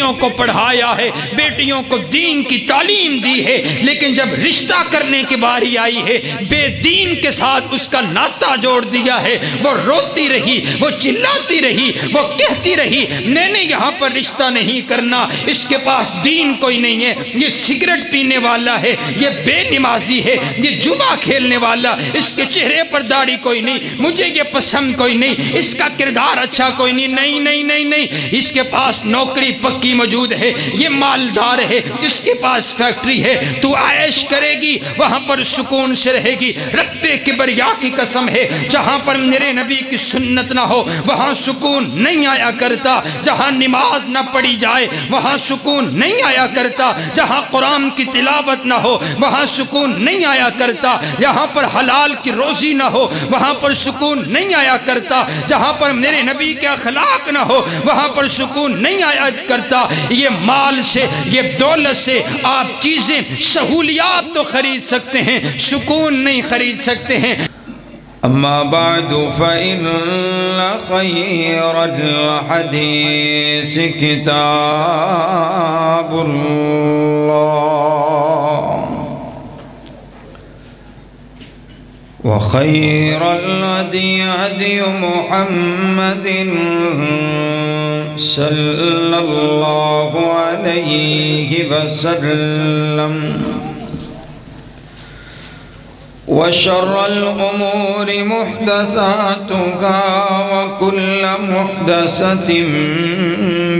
بیٹیوں کو پڑھایا ہے، بیٹیوں کو دین کی تعلیم دی ہے، لیکن جب رشتہ کرنے کی باری آئی ہے بے دین کے ساتھ اس کا ناطہ جوڑ دیا ہے۔ وہ روتی رہی، وہ چلاتی رہی، وہ کہتی رہی نہیں یہاں پر رشتہ نہیں کرنا، اس کے پاس دین کوئی نہیں ہے، یہ سگریٹ پینے والا ہے، یہ بے نمازی ہے، یہ جوا کھیلنے والا، اس کے چہرے پر داڑھی کوئی نہیں، مجھے یہ پسند کوئی نہیں، اس کا کردار اچھا کوئی نہیں، نہیں، اس کے پاس نوکری پکی موجود ہے، یہ مالدار ہے، اس کے پاس فیکٹری ہے، تو عائش کرے گی وہاں پر سکون سے رہے گی۔ رب کبریا کی قسم ہے جہاں پر میرے نبی کی سنت نہ ہو وہاں سکون نہیں آیا کرتا، جہاں نماز نہ پڑھی جائے وہاں سکون نہیں آیا کرتا، جہاں قرآن کی تلاوت نہ ہو وہاں سکون نہیں آیا کرتا، جہاں پر حلال کی روزی نہ ہو وہاں پر سکون نہیں آیا کرتا، جہاں پر میرے نبی کے اخلاق نہ ہو وہاں پر سکون نہیں آیا کرتا۔ یہ مال سے، یہ دولت سے آپ چیزیں سہولیات تو خرید سکتے ہیں، سکون نہیں خرید سکتے ہیں۔ أما بعد فإن خير الحديث كتاب الله وخير الهدي هدي محمد صلى الله عليه وسلم وشر الأمور محدثاتها وكل محدثة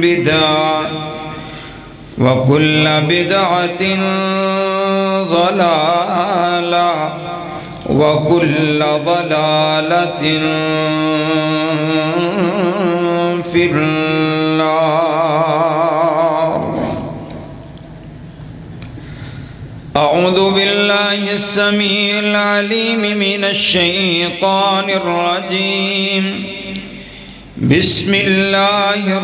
بدعة وكل بدعة ضلالة وكل ضلالة في النار۔ أعوذ بالله السميع العليم من الشيطان الرجيم، بسم الله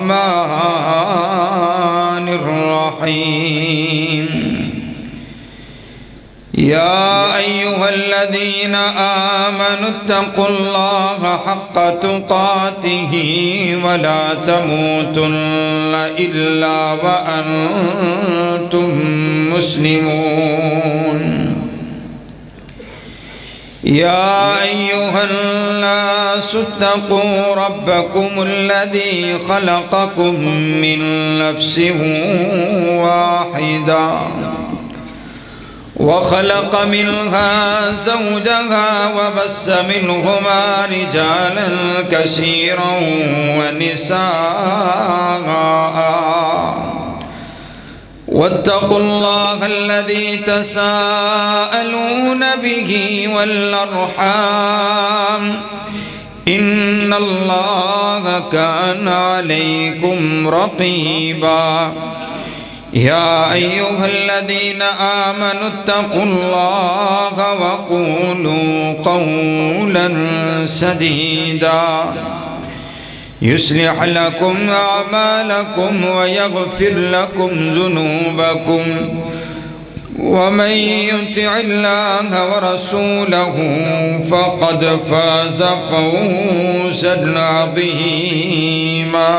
الرحمن الرحيم۔ يا أيها الذين آمنوا اتقوا الله حق تقاته ولا تموتن إلا وأنتم مسلمون۔ يا أيها الناس اتقوا ربكم الذي خلقكم من نفس واحدة وخلق منها زوجها وبث منهما رجالا كثيرا ونساء، واتقوا الله الذي تساءلون به والأرحام إن الله كان عليكم رقيبا۔ يا أيها الذين آمنوا اتقوا الله وقولوا قولا سديدا يصلح لكم أعمالكم ويغفر لكم ذنوبكم، ومن يطع الله ورسوله فقد فاز فوزا عظيما۔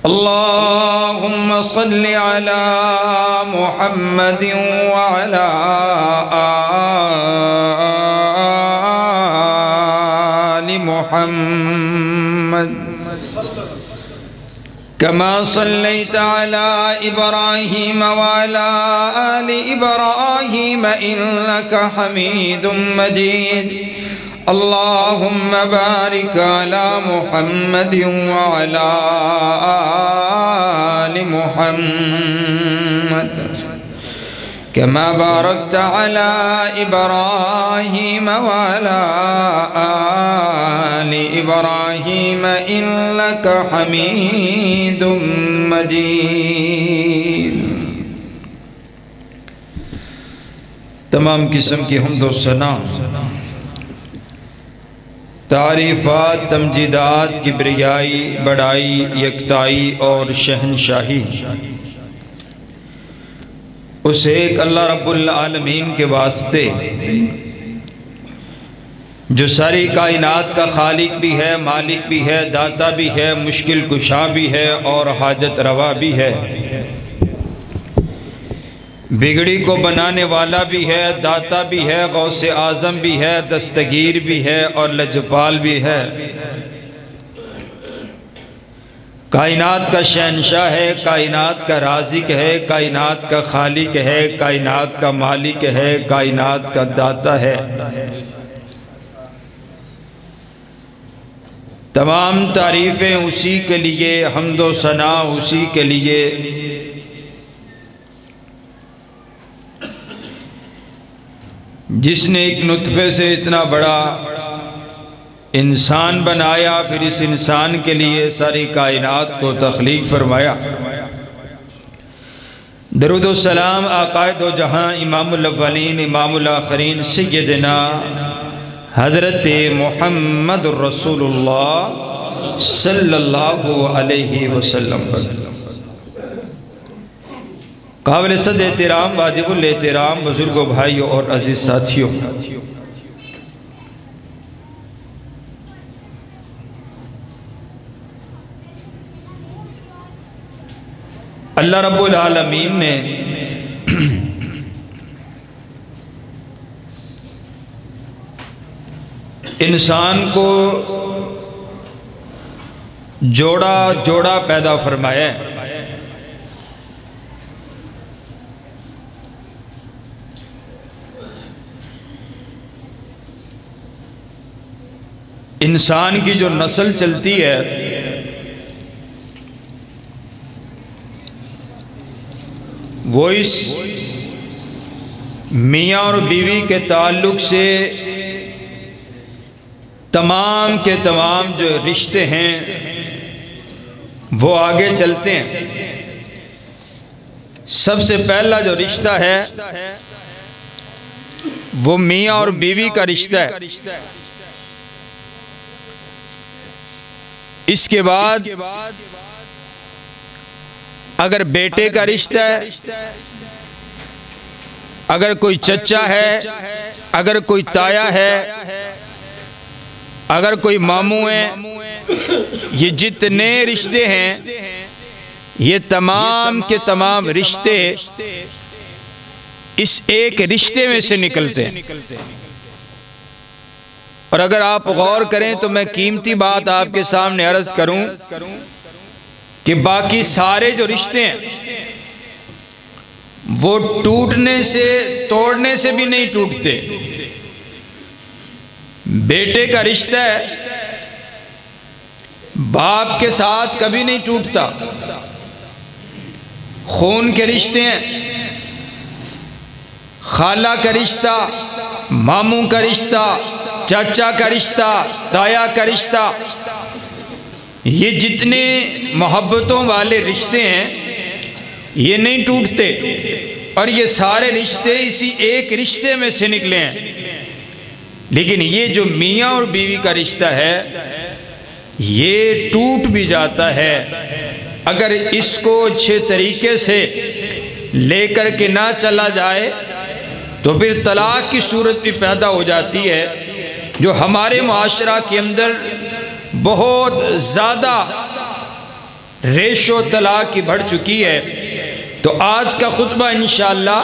اللهم صل على محمد وعلى آل محمد كما صليت على إبراهيم وعلى آل إبراهيم إنك حميد مجيد۔ اللهم بارك على محمد وعلى آل محمد كما باركت على إبراهيم وعلى آل إبراهيم إنك حميد مجيد۔ تمام قسم کی حمد و ثنا، تعریفات، تمجیدات، کبریائی، بڑائی، یکتائی اور شہنشاہی اس ایک اللہ رب العالمین کے واسطے جو ساری کائنات کا خالق بھی ہے، مالک بھی ہے، داتا بھی ہے، مشکل کشا بھی ہے اور حاجت روا بھی ہے، بگڑی کو بنانے والا بھی ہے، داتا بھی ہے، غوث اعظم بھی ہے، دستگیر بھی ہے اور لجپال بھی ہے، کائنات کا شہنشاہ ہے، کائنات کا رازق ہے، کائنات کا خالق ہے، کائنات کا مالک ہے، کائنات کا داتا ہے۔ تمام تعریفیں اسی کے لیے، حمد و ثنا اسی کے لیے، جس نے ایک نطفے سے اتنا بڑا انسان بنایا، پھر اس انسان کے لیے ساری کائنات کو تخلیق فرمایا۔ درود و سلام آقا دو جہاں، امام الاولین امام الآخرین، سیدنا حضرت محمد رسول اللہ صلی اللہ علیہ وسلم پر۔ قابل صد احترام، واجب الاحترام بزرگوں، بھائیوں اور عزیز ساتھیوں، اللہ رب العالمین نے انسان کو جوڑا پیدا فرمایا ہے۔ انسان کی جو نسل چلتی ہے وہ اس میاں اور بیوی کے تعلق سے تمام کے تمام جو رشتے ہیں وہ آگے چلتے ہیں۔ سب سے پہلا جو رشتہ ہے وہ میاں اور بیوی کا رشتہ ہے۔ اس کے بعد اگر بیٹے کا رشتہ ہے، اگر کوئی چچا ہے، اگر کوئی تایا ہے، اگر کوئی ماموں ہے، یہ جتنے رشتے ہیں یہ تمام کے تمام رشتے اس ایک رشتے میں سے نکلتے ہیں۔ اور اگر آپ غور کریں تو میں قیمتی بات آپ کے سامنے عرض کروں کہ باقی سارے جو رشتے ہیں وہ ٹوٹنے سے، توڑنے سے بھی نہیں ٹوٹتے۔ بیٹے کا رشتہ ہے باپ کے ساتھ کبھی نہیں ٹوٹتا، خون کے رشتے ہیں، خالہ کا رشتہ، ماموں کا رشتہ، چاچا کا رشتہ، تایا کا رشتہ، یہ جتنے محبتوں والے رشتے ہیں یہ نہیں ٹوٹتے، اور یہ سارے رشتے اسی ایک رشتے میں سے نکلے ہیں۔ لیکن یہ جو میاں اور بیوی کا رشتہ ہے یہ ٹوٹ بھی جاتا ہے اگر اس کو اچھے طریقے سے لے کر کے نہ چلا جائے، تو پھر طلاق کی صورت بھی پیدا ہو جاتی ہے، جو ہمارے معاشرہ کے اندر بہت زیادہ ریشو طلاق کی بڑھ چکی ہے۔ تو آج کا خطبہ انشاءاللہ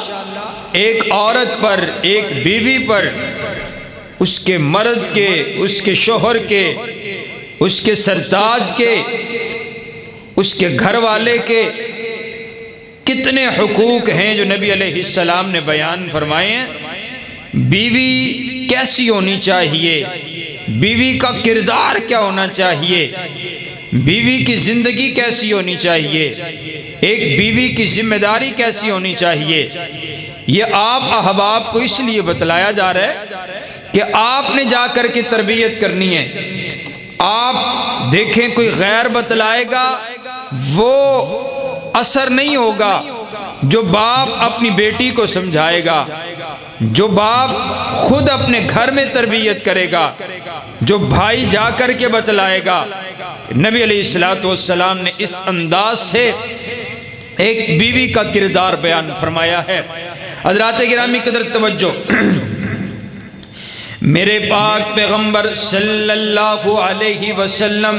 ایک عورت پر، ایک بیوی پر، اس کے مرد کے، اس کے شوہر کے، اس کے سرتاج کے، اس کے گھر والے کے کتنے حقوق ہیں جو نبی علیہ السلام نے بیان فرمائے ہیں۔ بیوی کیسی ہونی چاہیے، بیوی کا کردار کیا ہونا چاہیے، بیوی کی زندگی کیسی ہونی چاہیے، ایک بیوی کی ذمہ داری کیسی ہونی چاہیے، یہ آپ احباب کو اس لیے بتلایا جا رہا ہے کہ آپ نے جا کر کے تربیت کرنی ہے۔ آپ دیکھیں کوئی غیر بتلائے گا وہ اثر نہیں ہوگا۔ جو باپ اپنی بیٹی کو سمجھائے گا، جو باپ خود اپنے گھر میں تربیت کرے گا، جو بھائی جا کر کے بتلائے گا۔ نبی علیہ السلام نے اس انداز سے ایک بیوی کا کردار بیان فرمایا ہے۔ حضرات گرامی قدر توجہ، میرے پاک پیغمبر صلی اللہ علیہ وسلم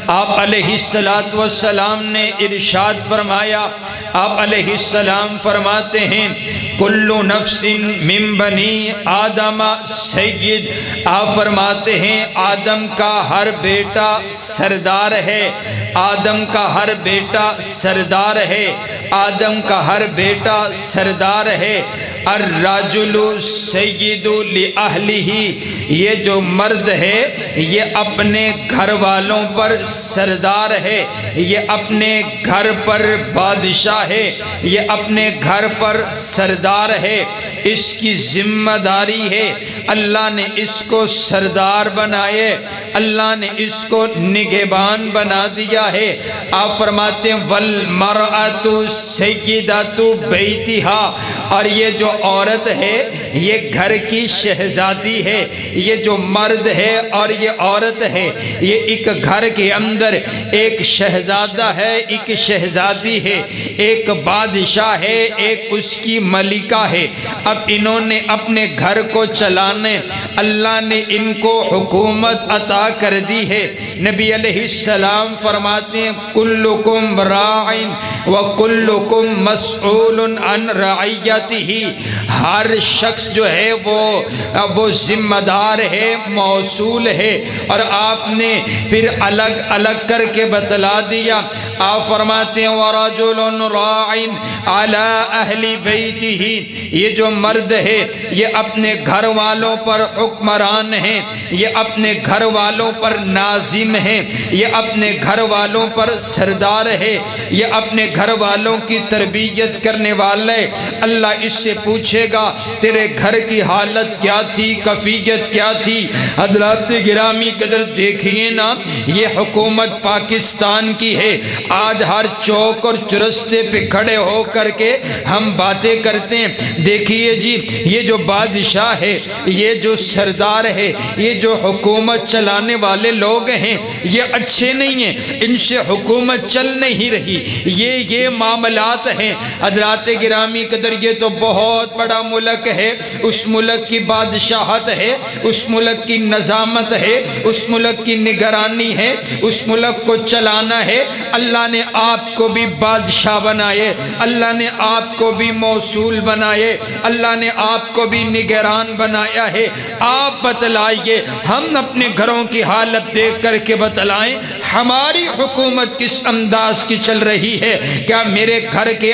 آپ علیہ السلام نے ارشاد فرمایا، آپ علیہ السلام فرماتے ہیں کل نفس من بنی آدم سید، آپ فرماتے ہیں آدم کا ہر بیٹا سردار ہے، آدم کا ہر بیٹا سردار ہے، آدم کا ہر بیٹا سردار ہے۔ الرجل سید لأہلہ، یہ جو مرد ہے یہ اپنے گھر والوں پر سردار ہے، یہ اپنے گھر پر بادشاہ ہے، یہ اپنے گھر پر سردار ہے، اس کی ذمہ داری ہے۔ اللہ نے اس کو سردار بنائے، اللہ نے اس کو نگہبان بنا دیا ہے۔ آپ فرماتے ہیں والمرأۃ سیدۃ بیتہا، اور یہ جو عورت ہے یہ گھر کی شہزادی ہے، یہ جو مرد ہے اور یہ عورت ہے یہ ایک گھر کے اندر ایک شہزادہ ہے، ایک شہزادی ہے، ایک بادشاہ ہے، ایک اس کی ملکہ ہے۔ اب انہوں نے اپنے گھر کو چلانے، اللہ نے ان کو حکومت عطا کر دی ہے۔ نبی علیہ السلام فرماتے ہیں کلکم راع وکلکم مسئول عن رعیتہ، ہر شخص جو ہے وہ ذمہ دار ہے، موصول ہے۔ اور آپ نے پھر الگ الگ کر کے بتلا دیا، آپ فرماتے ہیں وَرَجُلٌ رَاعٍ عَلَىٰ أَهْلِ بَيْتِهِ، یہ جو مرد ہے یہ اپنے گھر والوں پر حکمران ہے، یہ اپنے گھر والوں پر ناظم ہے، یہ اپنے گھر والوں پر سردار ہے، یہ اپنے گھر والوں کی تربیت کرنے والے۔ اللہ اس سے پوچھے گا تیرے گھر کی حالت کیا تھی، کیفیت کیا تھی؟ حضرات گرامی قدر دیکھیے نا، یہ حکومت پاکستان کی ہے۔ آج ہر چوک اور چرستے پہ کھڑے ہو کر کے ہم باتیں کرتے ہیں، دیکھیے جی یہ جو بادشاہ ہے، یہ جو سردار ہے، یہ جو حکومت چلانے والے لوگ ہیں یہ اچھے نہیں ہیں، ان سے حکومت چل نہیں رہی، یہ معاملات ہیں۔ حضرات گرامی قدر یہ تو بہت بڑا ملک ہے، اس ملک کی بادشاہت ہے، اس ملک کی نظامت ہے، اس ملک کی نگرانی ہے، اس ملک کو چلانا ہے۔ اللہ نے آپ کو بھی بادشاہ بنائے، اللہ نے آپ کو بھی موصول بنائے، اللہ نے آپ کو بھی نگران بنایا ہے۔ آپ بتلائیے، ہم اپنے گھروں کی حالت دیکھ کر کے بتلائیں ہماری حکومت کس انداز کی چل رہی ہے۔ کیا میرے گھر کے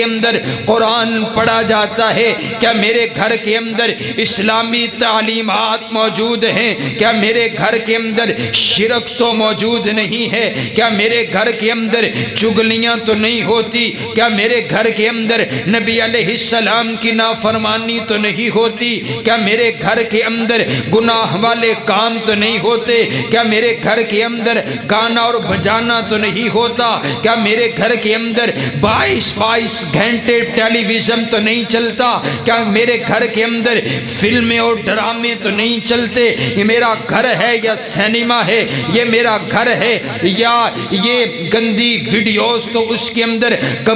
اندر قرآن پڑھا جاتا ہے؟ کیا میرے گھر کے اندر اسلامی تعلیمات موجود ہیں؟ کیا میرے گھر کے اندر شرک تو موجود نہیں ہے؟ کیا میرے گھر کے اندر چغلیاں تو نہیں ہوتی؟ کیا میرے گھر کے اندر نبی علیہ السلام کی نافرمانی تو نہیں ہوتی؟ کیا میرے گھر کے اندر گناہ والے کام تو نہیں ہوتے؟ کیا میرے گھر کے اندر گانا اور بجانا تو نہیں ہوتا؟ کیا میرے گھر کے اندر 22 گھنٹے ٹیلی ویژن تو نہیں چلتا؟ کیا میرے گھر کے اندر فلمیں اور ڈرامے تو نہیں چلتے؟ یہ میرا گھر ہے یا سینما ہے؟ یہ میرا گھر ہے یا یہ گندی ویڈیوز تو اس کے اندر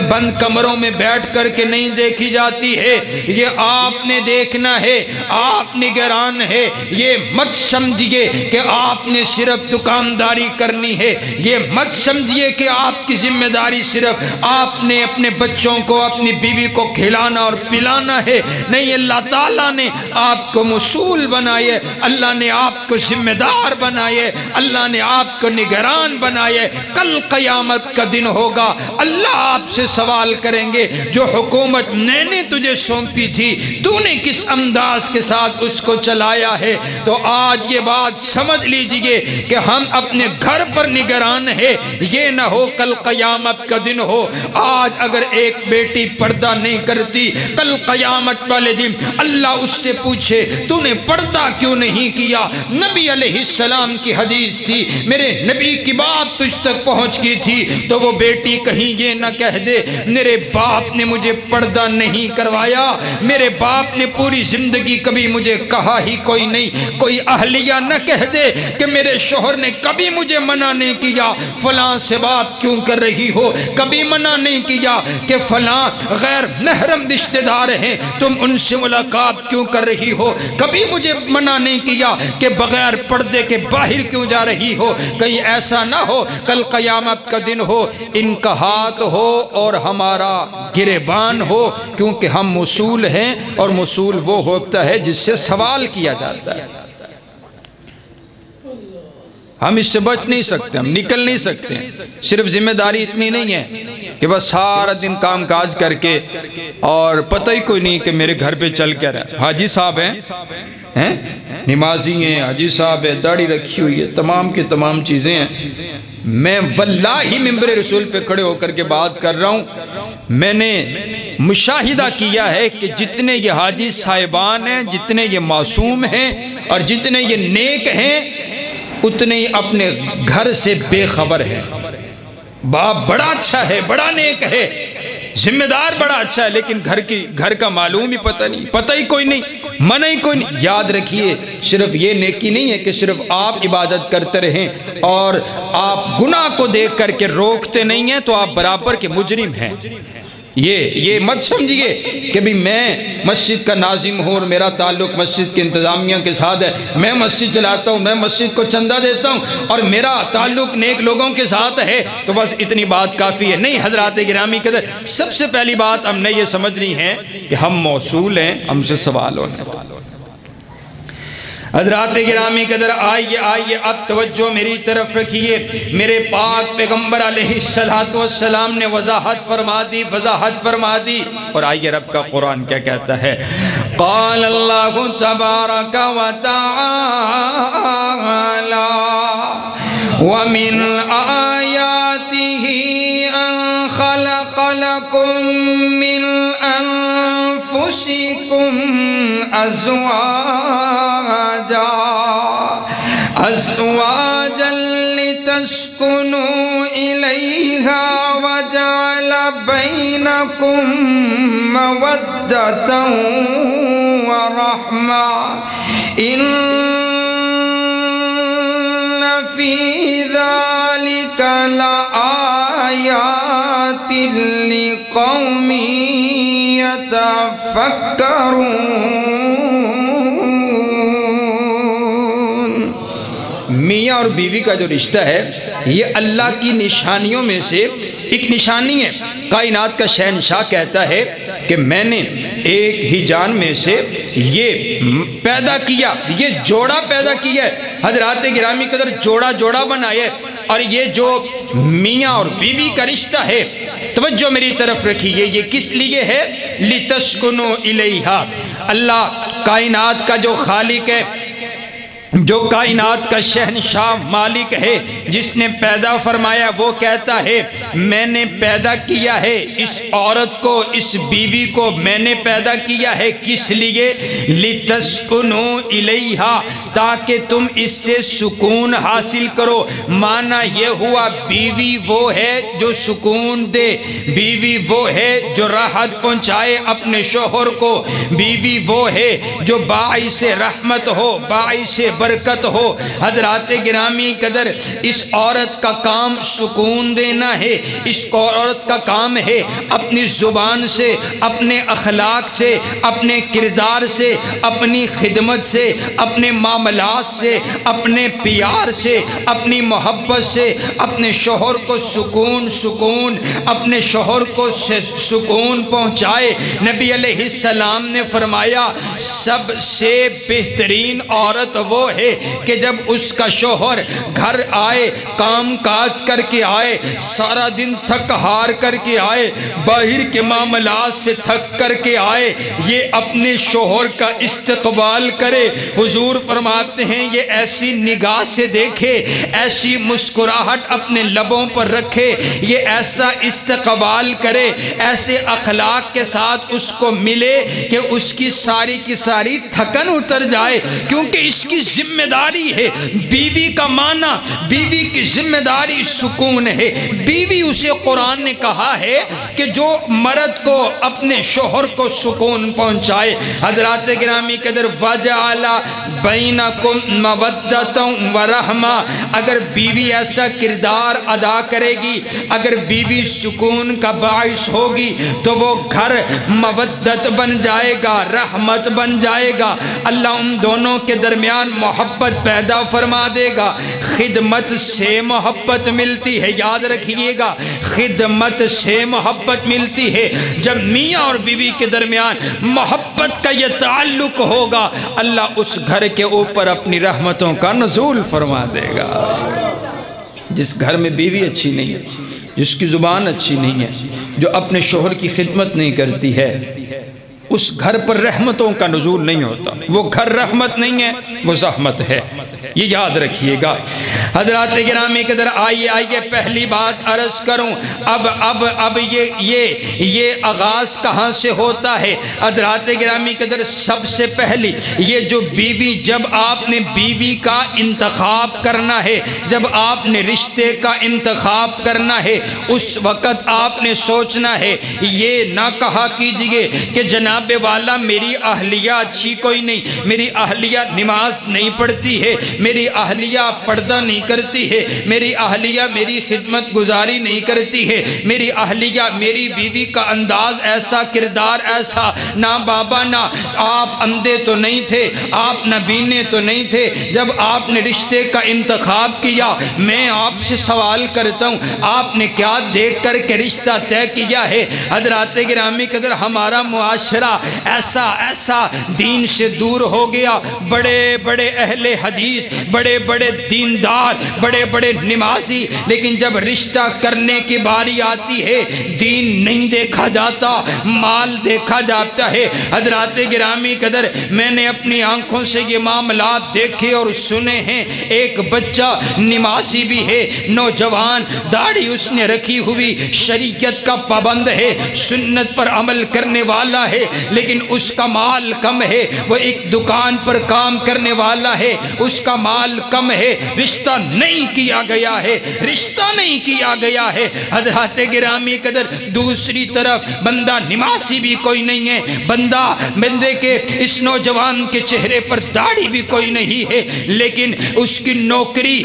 بند کمروں میں بیٹھ کر کے نہیں دیکھی جاتی ہے؟ یہ آپ نے دیکھنا ہے، آپ نگران ہے۔ یہ مت سمجھئے کہ آپ نے صرف دکانداری کرنی ہے، یہ مت سمجھئے کہ آپ کی ذمہ داری صرف آپ نے اپنے بچوں کو، اپنی بیوی کو کھلانا اور پلانا ہے۔ نہیں، اللہ تعالیٰ نے آپ کو مسئول بنائے، اللہ نے آپ کو ذمہ دار بنائے، اللہ نے آپ کو نگران بنائے۔ کل قیامت کا دن ہوگا، اللہ آپ سے سوال کریں گے جو حکومت میں نے تجھے سونپی تھی تو نے کس انداز کے ساتھ اس کو چلایا ہے۔ تو آج یہ بات سمجھ لیجئے کہ ہم اپنے گھر پر نگران ہیں، یہ نہ ہو کل قیامت کا دن ہو آج اگر ایک بیٹی پردہ نہیں کرتی، کل قیامت والے دن اللہ اس سے پوچھے تو نے پردہ کیوں نہیں کیا؟ نبی علیہ السلام کی حدیث تھی، میرے نبی کی بات تجھ تک پہنچ کی تھی، تو وہ بیٹی کہیں یہ نہ کہہ دے میرے باپ نے مجھے پردہ نہیں کروایا، میرے باپ نے پوری زندگی کبھی مجھے کہا ہی کوئی نہیں، کوئی اہلیہ نہ کہہ دے کہ میرے شوہر نے کبھی مجھے منع نہیں کیا فلاں سے بات کیوں کر رہی ہو، کبھی منع نہیں کیا کہ فلاں غیر محرم رشتہ دار ہیں تم ان سے ملاقات کیوں کر رہی ہو، کبھی مجھے منع نہیں کیا کہ بغیر پردے کے باہر کیوں جا رہی ہو، کہیں ایسا نہ ہو کل قیامت کا دن ہو ان کا ہاتھ ہو اور ہمارا گریبان ہو، کیونکہ ہم موصول ہیں اور موصول وہ ہوتا ہے جس سے سوال کیا جاتا ہے۔ ہم اس سے بچ نہیں سکتے، ہم نکل نہیں سکتے۔ صرف ذمہ داری اتنی نہیں ہے کہ بس سارا دن کام کاج کر کے اور پتہ ہی کوئی نہیں کہ میرے گھر پہ چل کر حاجی صاحب ہیں، نمازی ہیں، حاجی صاحب ہے، داڑھی رکھی ہوئی ہے، تمام کی تمام چیزیں ہیں۔ میں واللہ ممبر رسول پہ کھڑے ہو کر کے بات کر رہا ہوں، میں نے مشاہدہ کیا ہے کہ جتنے یہ حاجی صاحبان ہیں، جتنے یہ معصوم ہیں اور جتنے یہ نیک ہیں، اتنے ہی اپنے گھر سے بے خبر ہے۔ باپ بڑا اچھا ہے، بڑا نیک ہے، ذمہ دار بڑا اچھا ہے، لیکن گھر کا معلوم ہی پتہ ہی کوئی نہیں، منع ہی کوئی نہیں۔ یاد رکھیے صرف یہ نیکی نہیں ہے کہ صرف آپ عبادت کرتے رہیں اور آپ گناہ کو دیکھ کر کے روکتے نہیں ہیں تو آپ برابر کے مجرم ہیں۔ یہ مت سمجھیے کہ بھی میں مسجد کا ناظم ہوں اور میرا تعلق مسجد کے انتظامیہ کے ساتھ ہے، میں مسجد چلاتا ہوں، میں مسجد کو چندہ دیتا ہوں اور میرا تعلق نیک لوگوں کے ساتھ ہے تو بس اتنی بات کافی ہے۔ نہیں حضرات گرامی قدر، سب سے پہلی بات ہم نے یہ سمجھنی ہے کہ ہم موصول ہیں، ہم سے سوال ہونا۔ حضرات گرامی قدر آئیے اب توجہ میری طرف رکھیے۔ میرے پاک پیغمبر علیہ السلام نے وضاحت فرما دی اور آئیے رب کا قرآن کیا کہتا ہے۔ قال اللہ تبارک و تعالی ومن آیاتہ ان خلق لکم من انفسکم ازواجا لتسکنوا الیہا وجعل بینکم مودۃ ورحمہ ان فی ذلک لآیات لقوم یتفکرون۔ میاں اور بیوی کا جو رشتہ ہے یہ اللہ کی نشانیوں میں سے ایک نشانی ہے۔ کائنات کا شہنشاہ کہتا ہے کہ میں نے ایک ہی جان میں سے یہ پیدا کیا، یہ جوڑا پیدا کیا ہے۔ حضرات گرامی قدر جوڑا بنایا ہے اور یہ جو میاں اور بیوی کا رشتہ ہے توجہ میری طرف رکھیے، یہ کس لیے ہے؟ لِتَسْكُنُوا إِلَيْهَا۔ اللہ کائنات کا جو خالق ہے، جو کائنات کا شہنشاہ مالک ہے، جس نے پیدا فرمایا، وہ کہتا ہے میں نے پیدا کیا ہے اس عورت کو، اس بیوی کو میں نے پیدا کیا ہے کس لیے؟ لِتَسْكُنُوا إِلَيْهَا، تاکہ تم اس سے سکون حاصل کرو۔ معنی یہ ہوا بیوی وہ ہے جو سکون دے، بیوی وہ ہے جو راحت پہنچائے اپنے شوہر کو، بیوی وہ ہے جو باعث رحمت ہو، باعث برکت ہو۔ حضرات گرامی قدر اس عورت کا کام سکون دینا ہے، اس عورت کا کام ہے اپنی زبان سے، اپنے اخلاق سے، اپنے کردار سے، اپنی خدمت سے، اپنے معاملات سے، اپنے پیار سے، اپنی محبت سے اپنے شوہر کو سکون اپنے شوہر کو سکون پہنچائے۔ نبی علیہ السلام نے فرمایا سب سے بہترین عورت وہ ہے کہ جب اس کا شوہر گھر آئے، کام کاج کر کے آئے، سارا دن تھک ہار کر کے آئے، باہر کے معاملات سے تھک کر کے آئے، یہ اپنے شوہر کا استقبال کرے۔ حضور فرماتے ہیں یہ ایسی نگاہ سے دیکھے، ایسی مسکراہٹ اپنے لبوں پر رکھے، یہ ایسا استقبال کرے، ایسے اخلاق کے ساتھ اس کو ملے کہ اس کی ساری تھکن اتر جائے، کیونکہ اس کی ذمہ داری ہے۔ بیوی کا معنی، بیوی کی ذمہ داری سکون ہے۔ بیوی اسے قرآن نے کہا ہے کہ جو مرد کو اپنے شوہر کو سکون پہنچائے۔ حضرات گرامی قدر وَجَعَلَ بَيْنَكُمْ مَوَدَّةً وَرَحْمَةً، اگر بیوی ایسا کردار ادا کرے گی، اگر بیوی سکون کا باعث ہوگی تو وہ گھر مودت بن جائے گا، رحمت بن جائے گا۔ اللہ ان دونوں کے درمیان محبت پیدا فرما دے گا۔ خدمت سے محبت ملتی ہے، یاد رکھیے گا، خدمت سے محبت ملتی ہے۔ جب میاں اور بیوی کے درمیان محبت کا یہ تعلق ہوگا، اللہ اس گھر کے اوپر اپنی رحمتوں کا نزول فرما دے گا۔ جس گھر میں بیوی اچھی نہیں ہے، جس کی زبان اچھی نہیں ہے، جو اپنے شوہر کی خدمت نہیں کرتی ہے، اس گھر پر رحمتوں کا نزول نہیں ہوتا۔ وہ گھر رحمت نہیں ہے، وہ زحمت ہے، یہ یاد رکھیے گا۔ حضرات گرامی قدر آئیے پہلی بات عرض کروں، اب یہ آغاز کہاں سے ہوتا ہے؟ حضرات گرامی قدر سب سے پہلی یہ جو بیوی، جب آپ نے بیوی کا انتخاب کرنا ہے، جب آپ نے رشتے کا انتخاب کرنا ہے، اس وقت آپ نے سوچنا ہے، یہ نہ کہا کیجئے کہ جناب والا میری اہلیہ اچھی کوئی نہیں، میری اہلیہ نماز نہیں پڑھتی ہے، میری اہلیہ پردہ نہیں کرتی ہے، میری اہلیہ میری خدمت گزاری نہیں کرتی ہے، میری اہلیہ، میری بیوی کا انداز ایسا، کردار ایسا۔ نہ بابا، نہ آپ اندھے تو نہیں تھے، آپ نبینے تو نہیں تھے۔ جب آپ نے رشتے کا انتخاب کیا، میں آپ سے سوال کرتا ہوں، آپ نے کیا دیکھ کر کے رشتہ طے کیا ہے؟ حضرات گرامی قدر ہمارا معاشرہ ایسا دین سے دور ہو گیا، بڑے بڑے اہل حدیث، بڑے بڑے دیندار، بڑے بڑے نمازی، لیکن جب رشتہ کرنے کی باری آتی ہے، دین نہیں دیکھا جاتا، مال دیکھا جاتا ہے۔ حضرات گرامی قدر میں نے اپنی آنکھوں سے یہ معاملات دیکھے اور سنے ہیں۔ ایک بچہ نمازی بھی ہے، نوجوان، داڑھی اس نے رکھی ہوئی، شریعت کا پابند ہے، سنت پر عمل کرنے والا ہے، لیکن اس کا مال کم ہے، وہ ایک دکان پر کام کرنے والا ہے، اس کا مال کم ہے، رشتہ نہیں کیا گیا ہے، رشتہ نہیں کیا گیا ہے۔ حضرات گرامی قدر دوسری طرف بندہ نمازی بھی کوئی نہیں ہے، بندے کے اس نوجوان کے چہرے پر داڑھی بھی کوئی نہیں ہے، لیکن اس کی نوکری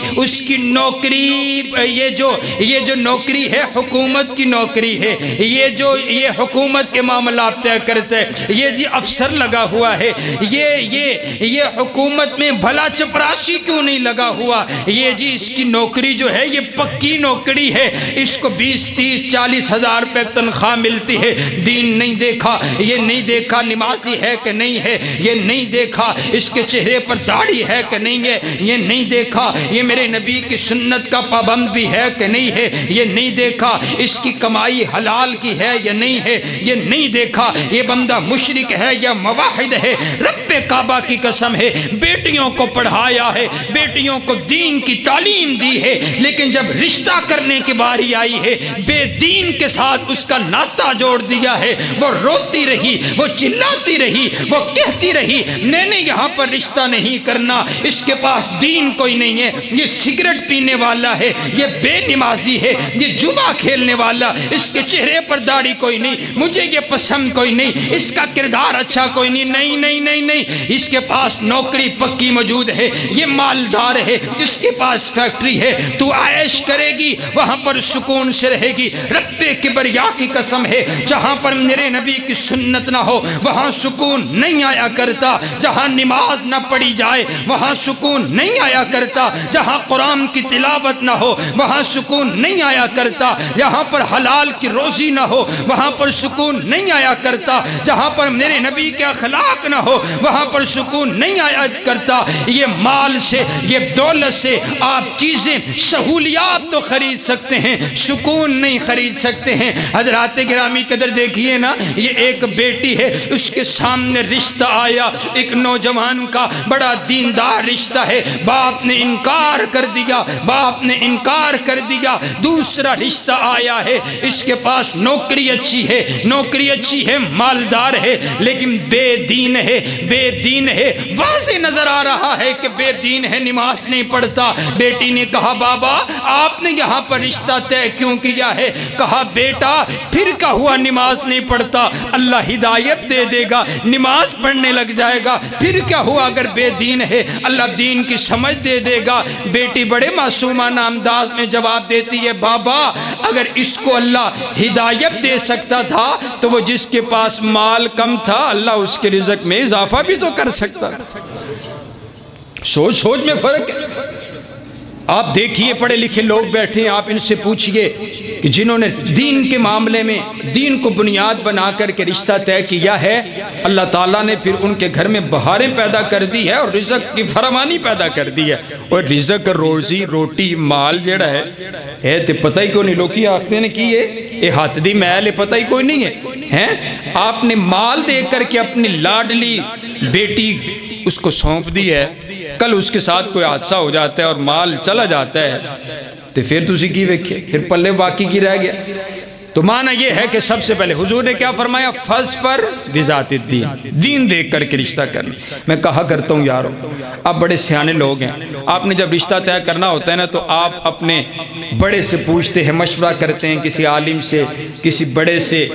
یہ جو نوکری ہے حکومت کی نوکری ہے، یہ حکومت کے معاملات طے کرتے ہیں، یہ جی افسر لگا ہوا ہے، یہ حکومت میں بھلا چپراسی کیوں نہیں لگا ہوا؟ یہ جی اس کی نوکری جو ہے یہ پکی نوکری ہے، اس کو 20 30 40 ہزار روپے تنخواہ ملتی ہے۔ دین نہیں دیکھا، یہ نہیں دیکھا نمازی ہے کہ نہیں ہے، یہ نہیں دیکھا اس کے چہرے پر داڑھی ہے کہ نہیں ہے، یہ نہیں دیکھا یہ میرے نبی کی سنت کا پابند بھی ہے کہ نہیں ہے، یہ نہیں دیکھا اس کی کمائی حلال کی ہے یا نہیں ہے، یہ نہیں دیکھا یہ بندہ مشرک ہے یا موحد ہے۔ رب کعبہ کی قسم ہے، بیٹیوں کو پڑھایا ہے، بیٹیوں کو دین کی تعلیم دی ہے، لیکن جب رشتہ کرنے کی باری آئی ہے، بے دین کے ساتھ اس کا ناطہ جوڑ دیا ہے۔ وہ روتی رہی، وہ چلاتی رہی، وہ کہتی رہی میں نے یہاں پر رشتہ نہیں کرنا، اس کے پاس دین کوئی نہیں ہے، یہ سگریٹ پینے والا ہے، یہ بے نمازی ہے، یہ جوا کھیلنے والا، اس کے چہرے پر داڑھی کوئی نہیں، مجھے یہ پسند کوئی نہیں، اس کا کردار اچھا کوئی نہیں، نہیں، اس کے پاس نوکری پکی موجود ہے، یہ مالدار ہے، اس کے پاس فیکٹری ہے، تو عائش کرے گی وہاں پر سکون سے رہے گی۔ رب کبریا کی قسم ہے، جہاں پر میرے نبی کی سنت نہ ہو وہاں سکون نہیں آیا کرتا، جہاں نماز نہ پڑھی جائے وہاں سکون نہیں آیا کرتا، جہاں قرآن کی تلاوت نہ ہو وہاں سکون نہیں آیا کرتا، جہاں پر حلال کی روزی نہ ہو وہاں پر سکون نہیں آیا کرتا، جہاں پر میرے نبی کے اخلاق نہ ہو وہاں پر سکون نہیں آیا کرتا۔ یہ مال سے، یہ دولت سے آپ چیزیں، سہولیات تو خرید سکتے ہیں، سکون نہیں خرید سکتے ہیں۔ حضرات گرامی قدر دیکھیے نا، یہ ایک بیٹی ہے، اس کے سامنے رشتہ آیا، ایک نوجوان کا بڑا دیندار رشتہ ہے، باپ نے انکار کر دیا، دوسرا رشتہ آیا ہے، اس کے پاس نوکری اچھی ہے، مالدار دار ہے لیکن بے دین ہے، بے دین ہے، واضح نظر آ رہا ہے کہ بے دین ہے، نماز نہیں پڑھتا۔ بیٹی نے کہا بابا آپ نے یہاں پر رشتہ طے کیوں کیا ہے؟ کہا بیٹا پھر کیا ہوا نماز نہیں پڑھتا، اللہ ہدایت دے دے گا، نماز پڑھنے لگ جائے گا، پھر کیا ہوا اگر بے دین ہے اللہ دین کی سمجھ دے دے گا۔ بیٹی بڑے معصومانہ انداز میں جواب دیتی ہے بابا اگر اس کو اللہ ہدایت دے سکتا تھا تو وہ جس کے پاس مال کم تھا اللہ اس کے رزق میں اضافہ بھی تو کر سکتا۔ سوچ میں فرق ہے۔ آپ دیکھیے پڑھے لکھے لوگ بیٹھے ہیں، آپ ان سے پوچھئے کہ جنہوں نے دین کے معاملے میں دین کو بنیاد بنا کر کے رشتہ طے کیا ہے اللہ تعالیٰ نے پھر ان کے گھر میں بہاریں پیدا کر دی ہے اور رزق کی فراوانی پیدا کر دی ہے۔ اور رزق روزی روٹی مال جڑا ہے تے پتہ ہی کوئی نہیں، لوکی آختے ہیں کہ یہ ہاتھ دی محل ہے، پتہ ہی کوئی نہیں ہے۔ آپ نے مال دے کر کے اپنی لاڈلی بیٹی اس کو سونپ دی ہے، کل اس کے ساتھ کوئی حادثہ ہو جاتا ہے اور مال چلا جاتا ہے تو پھر تسی کی ویکھے، پھر پلے باقی کی رہ گیا۔ تو معنی یہ ہے کہ سب سے پہلے حضور نے کیا فرمایا؟ فَاظْفَرْ بِذَاتِ الدِّین، دین دیکھ کر کے رشتہ کرنا۔ میں کہا کرتا ہوں یارو آپ بڑے سیانے لوگ ہیں، آپ نے جب رشتہ طے کرنا ہوتا ہے نا تو آپ اپنے بڑے سے پوچھتے ہیں، مشورہ کرتے ہیں، کسی عالم سے، کسی بڑے سے،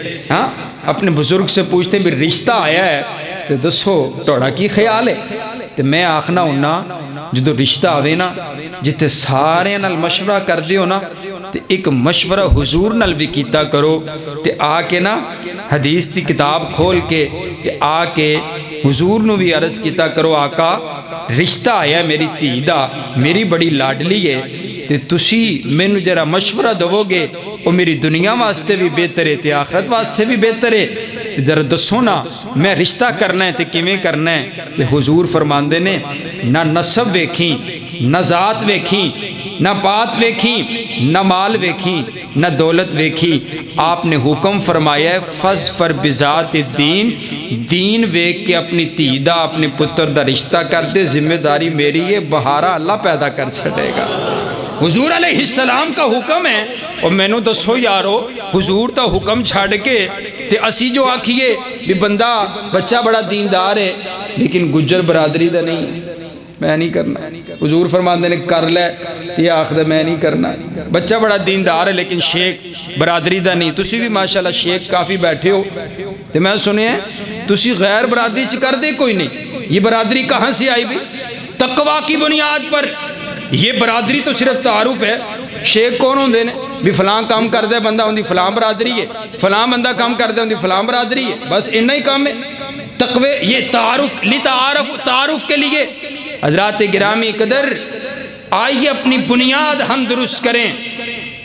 اپنے بزرگ سے پوچھتے ہیں بھی رشتہ آیا ہے تو دسو توڑا کی خیال ہے؟ تو میں آخنا ہونا جدو رشتہ آوے نا جتے سارے نال مشورہ کر دیو نا تو ایک مشورہ حضور نال بھی کیتا کرو، تے آ کے نا حدیث دی کتاب کھول کے تے آ کے حضور نو بھی عرض کیتا کرو آقا رشتہ آیا میری تھی دا، میری بڑی لاڈلی ہے، تے تسی میں نو جرا مشورہ دو گے وہ میری دنیا واسطے بھی بہتر ہے تے آخرت واسطے بھی بہتر ہے، ذرا دسو نا میں رشتہ کرنا ہے تے کیویں کرنا ہے؟ تے حضور فرماندے نے نہ نسب ویکھیں، نہ ذات ویکھیں، نہ بات ویکھیں، نہ مال ویکھیں، نہ دولت ویکھی، آپ نے حکم فرمایا ہے فَاظْفَرْ بِذَاتِ الدِّین، دین ویکھ کے اپنی تھی دا اپنے پتر دا رشتہ کر دے، ذمہ داری میری ہے، بہارا اللہ پیدا کر چھڑے گا۔ حضور علیہ السلام کا حکم ہے، اور میں نو دسو یارو حضور تا حکم چھاڑ کے تے اسی جو آکھئے بھی بندہ بچہ بڑا دیندار ہے لیکن گجر برادری دا نہیں ہے، میں نہیں کرنا۔ حضور فرماندے نے کر لے، یہ آخدہ میں نہیں کرنا۔ بچہ بڑا دیندار ہے لیکن شیخ برادری دا نہیں، تسی بھی ماشاءاللہ شیخ کافی بیٹھے ہو، تو میں سنے ہیں تسی غیر برادری چ کر دے کوئی نہیں، یہ برادری کہاں سے آئی بھی؟ تقوی کی بنیاد پر۔ یہ برادری تو صرف تعارف ہے، شیخ کون ہوں دینے بھی فلاں کام کر دے بندہ ہوں دی فلاں برادری ہے، فلاں بندہ کام کر دے ہوں دی فلاں برادری ہے، بس انہا ہی کام ہے۔ تقوی یہ تعارف تعارف کے لیے حضرات گرامی قدر آئیے اپنی بنیاد ہم درست کریں۔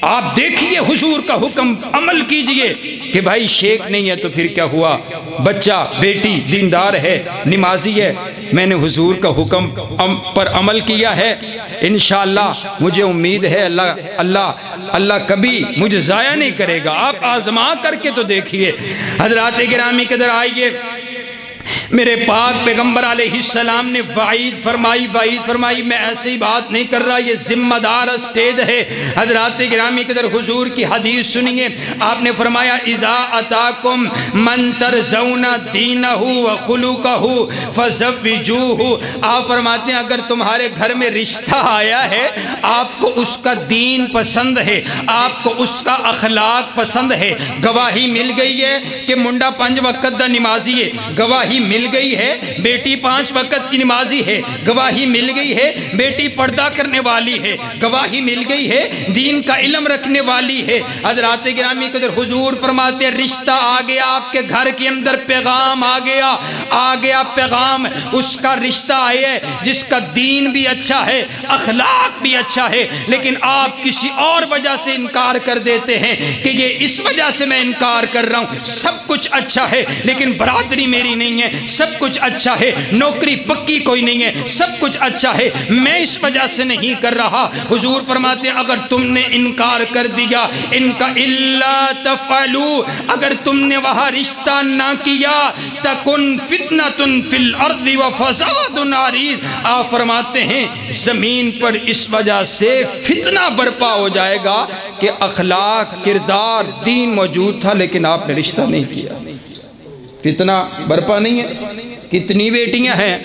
آپ دیکھیے حضور کا حکم عمل کیجئے کہ بھائی شیخ نہیں ہے تو پھر کیا ہوا، بچہ بیٹی دیندار ہے، نمازی ہے، میں نے حضور کا حکم پر عمل کیا ہے، انشاءاللہ مجھے امید ہے اللہ کبھی مجھے ضائع نہیں کرے گا۔ آپ آزما کر کے تو دیکھیے۔ حضرات گرامی قدر آئیے، میرے پاک پیغمبر علیہ السلام نے وعید فرمائی، میں ایسے ہی بات نہیں کر رہا، یہ ذمہ دار اسٹیج ہے۔ حضرات گرامی قدر حضور کی حدیث سنیے، آپ نے فرمایا اذا اتاکم من ترضون دینہ وخلقہ فزوجوہ، آپ فرماتے ہیں اگر تمہارے گھر میں رشتہ آیا ہے، آپ کو اس کا دین پسند ہے، آپ کو اس کا اخلاق پسند ہے، گواہی مل گئی ہے کہ منڈا 5 وقت دا نمازی ہے، گواہی مل گئی ہے بیٹی 5 وقت کی نمازی ہے، گواہی مل گئی ہے بیٹی پردہ کرنے والی ہے، گواہی مل گئی ہے دین کا علم رکھنے والی ہے۔ حضرات گرامی قدر حضور فرماتے ہیں رشتہ آ گیا آپ کے گھر کے اندر، پیغام آ گیا پیغام، اس کا رشتہ آیا ہے جس کا دین بھی اچھا ہے، اخلاق بھی اچھا ہے، لیکن آپ کسی اور وجہ سے انکار کر دیتے ہیں کہ یہ اس وجہ سے میں انکار کر رہا ہوں، سب کچھ اچھا ہے لیکن برادری میری نہیں ہے، سب کچھ اچھا ہے، نوکری پکی کوئی نہیں ہے، سب کچھ اچھا ہے، میں اس وجہ سے نہیں کر رہا۔ حضور فرماتے ہیں اگر تم نے انکار کر دیا، ان کا الا تفعلوا، اگر تم نے وہاں رشتہ نہ کیا، تکن فتنۃ فی الارض وفساد عریض، آپ فرماتے ہیں زمین پر اس وجہ سے فتنہ برپا ہو جائے گا کہ اخلاق کردار دین موجود تھا لیکن آپ نے رشتہ نہیں کیا۔ فتنہ برپا نہیں ہے؟ کتنی بیٹیاں ہیں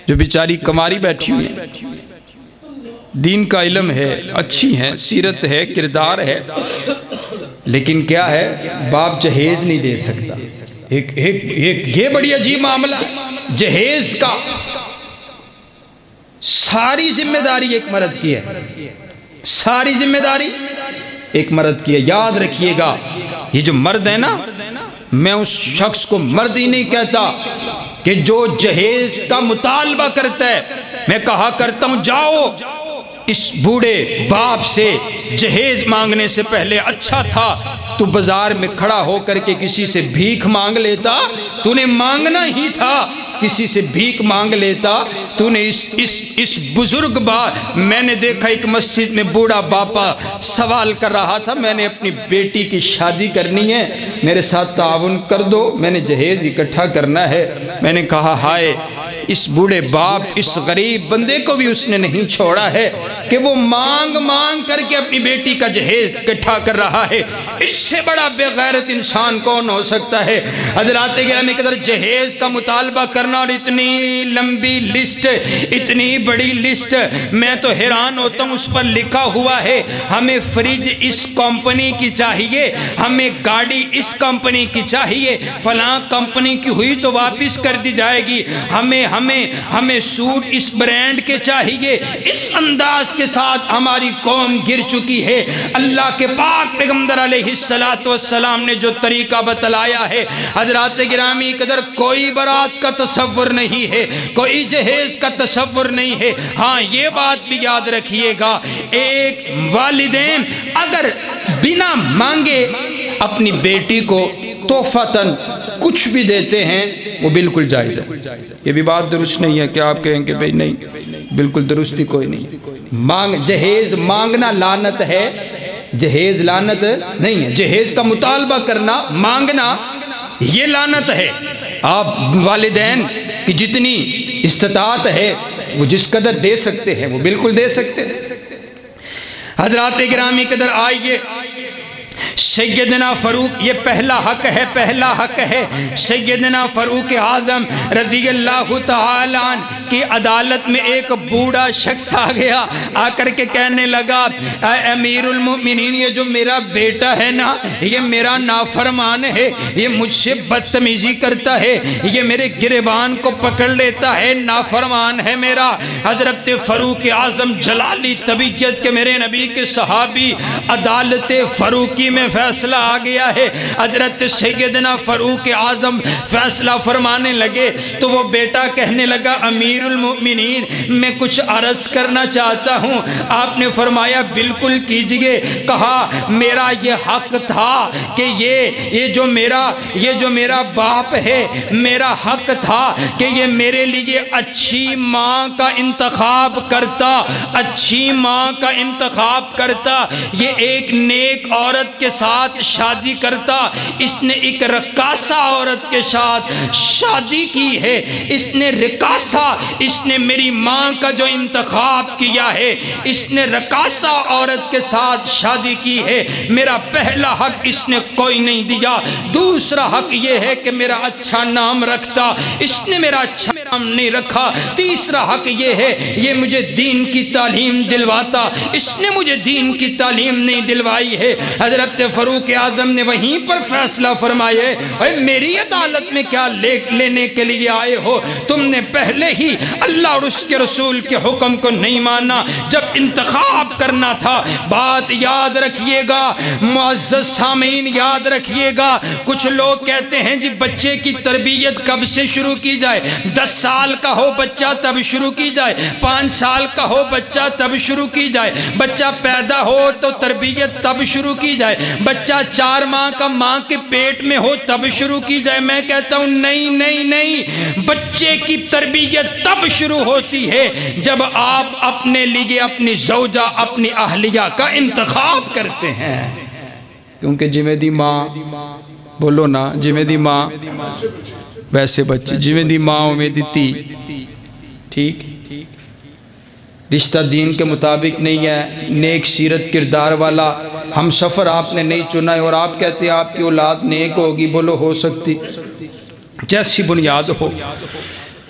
جو بیچاری کماری بیٹھی ہوئی ہیں، دین کا علم ہے، اچھی ہیں، سیرت ہے، کردار ہے، لیکن کیا ہے، باپ جہیز نہیں دے سکتا۔ یہ بڑی عجیب معاملہ، جہیز کا ساری ذمہ داری ایک مرد کی ہے، ساری ذمہ داری ایک مرد کی ہے۔ یاد رکھیے گا، یہ جو مرد ہے نا، میں اس شخص کو مرد ہی نہیں کہتا کہ جو جہیز کا مطالبہ کرتا ہے۔ میں کہا کرتا ہوں جاؤ اس بوڑھے باپ سے جہیز مانگنے سے پہلے اچھا تھا تو بازار میں کھڑا ہو کر کے کسی سے بھیک مانگ لیتا، تو نے مانگنا ہی تھا، کسی سے بھیک مانگ لیتا۔ تو نے اس بزرگ میں نے دیکھا ایک مسجد میں بوڑھا باپا سوال کر رہا تھا، میں نے اپنی بیٹی کی شادی کرنی ہے، میرے ساتھ تعاون کر دو، میں نے جہیز اکٹھا کرنا ہے۔ میں نے کہا ہائے، اس بوڑھے باپ، اس غریب بندے کو بھی اس نے نہیں چھوڑا ہے کہ وہ مانگ مانگ کر کے اپنی بیٹی کا جہیز اکٹھا کر رہا ہے۔ اس سے بڑا بے غیرت انسان کون ہو سکتا ہے؟ حضرات گرامی قدر، جہیز کا مطالبہ کرنا اور اتنی لمبی لسٹ، اتنی بڑی لسٹ، میں تو حیران ہوتا ہوں۔ اس پر لکھا ہوا ہے ہمیں فریج اس کمپنی کی چاہیے، ہمیں گاڑی اس کمپنی کی چاہیے، فلاں کمپنی کی ہوئی تو واپس کر دی جائے گی، ہمیں سوٹ اس برانڈ کے چاہیے۔ اس انداز کے ساتھ ہماری قوم گر چکی ہے۔ اللہ کے پاک پیغمبر علیہ السلام نے جو طریقہ بتلایا ہے، حضرات گرامی قدر، کوئی برات کا تصور نہیں ہے، کوئی جہیز کا تصور نہیں ہے۔ ہاں یہ بات بھی یاد رکھیے گا، ایک والدین اگر بنا مانگے اپنی بیٹی کو تحفتاً کچھ بھی دیتے ہیں، وہ بالکل جائز ہے۔ یہ بھی بات درست نہیں ہے کہ آپ کہیں کہ بھئی نہیں، بالکل درستی کوئی نہیں۔ جہیز مانگنا لعنت ہے، جہیز لعنت نہیں ہے۔ جہیز کا مطالبہ کرنا، مانگنا، یہ لعنت ہے۔ آپ والدین کی جتنی استطاعت ہے وہ جس قدر دے سکتے ہیں وہ بالکل دے سکتے ہیں۔ حضرات گرامی قدر، آئیے سیدنا فاروق، یہ پہلا حق ہے، پہلا حق ہے۔ سیدنا فاروق اعظم رضی اللہ تعالیٰ عنہ کی عدالت میں ایک بوڑھا شخص آ گیا، آ کر کے کہنے لگا، اے امیر المؤمنین، یہ جو میرا بیٹا ہے نا، یہ میرا نافرمان ہے، یہ مجھ سے بدتمیزی کرتا ہے، یہ میرے گریبان کو پکڑ لیتا ہے، نافرمان ہے میرا۔ حضرت فاروق اعظم جلالی طبیعت کے میرے نبی کے صحابی، عدالت فاروقی میں فیصلہ آ گیا ہے۔ حضرت سیدنا فاروق اعظم فیصلہ فرمانے لگے تو وہ بیٹا کہنے لگا، امیر المؤمنین، میں کچھ عرض کرنا چاہتا ہوں۔ آپ نے فرمایا بالکل کیجئے۔ کہا میرا یہ حق تھا کہ یہ جو میرا باپ ہے، میرا حق تھا کہ یہ میرے لیے اچھی ماں کا انتخاب کرتا، اچھی ماں کا انتخاب کرتا، یہ ایک نیک عورت کے ساتھ شادی کرتا۔ اس نے ایک رقاصہ عورت کے ساتھ شادی کی ہے، اس نے رقاصہ، اس نے میری ماں کا جو انتخاب کیا ہے، اس نے رقاصہ عورت کے ساتھ شادی کی ہے۔ میرا پہلا حق اس نے کوئی نہیں دیا۔ دوسرا حق یہ ہے کہ میرا اچھا نام رکھتا، اس نے میرا اچھا نام نہیں رکھا۔ تیسرا حق یہ ہے، یہ مجھے دین کی تعلیم دلواتا، اس نے مجھے دین کی تعلیم نہیں دلوائی ہے۔ حضرت فاروق اعظم نے وہیں پر فیصلہ فرمائے، اے میری عدالت میں کیا لینے کے لیے آئے ہو؟ تم نے پہلے ہی اللہ اور اس کے رسول کے حکم کو نہیں مانا جب انتخاب کرنا تھا۔ بات یاد رکھیے گا، معزز سامعین یاد رکھیے گا۔ کچھ لوگ کہتے ہیں جی بچے کی تربیت کب سے شروع کی جائے؟ 10 سال کا ہو بچہ تب شروع کی جائے، 5 سال کا ہو بچہ تب شروع کی جائے، بچہ پیدا ہو تو تربیت تب شروع کی جائے، بچہ 4 ماہ کا ماں کے پیٹ میں ہو تب شروع کی جائے۔ میں کہتا ہوں نہیں نہیں نہیں، بچے کی تربیت تب شروع ہوتی ہے جب آپ اپنے لیے اپنی زوجہ، اپنی اہلیہ کا انتخاب کرتے ہیں، کیونکہ جویں دی ماں، بولو نا، جویں دی ماں ویسے بچے، جویں دی ماں میں دیتی، ٹھیک؟ رشتہ دین کے مطابق نہیں ہے، نیک سیرت کردار والا ہم سفر آپ نے نہیں چنا ہے، اور آپ کہتے ہیں آپ کی اولاد نیک ہوگی، بولو ہو سکتی؟ جیسی بنیاد ہو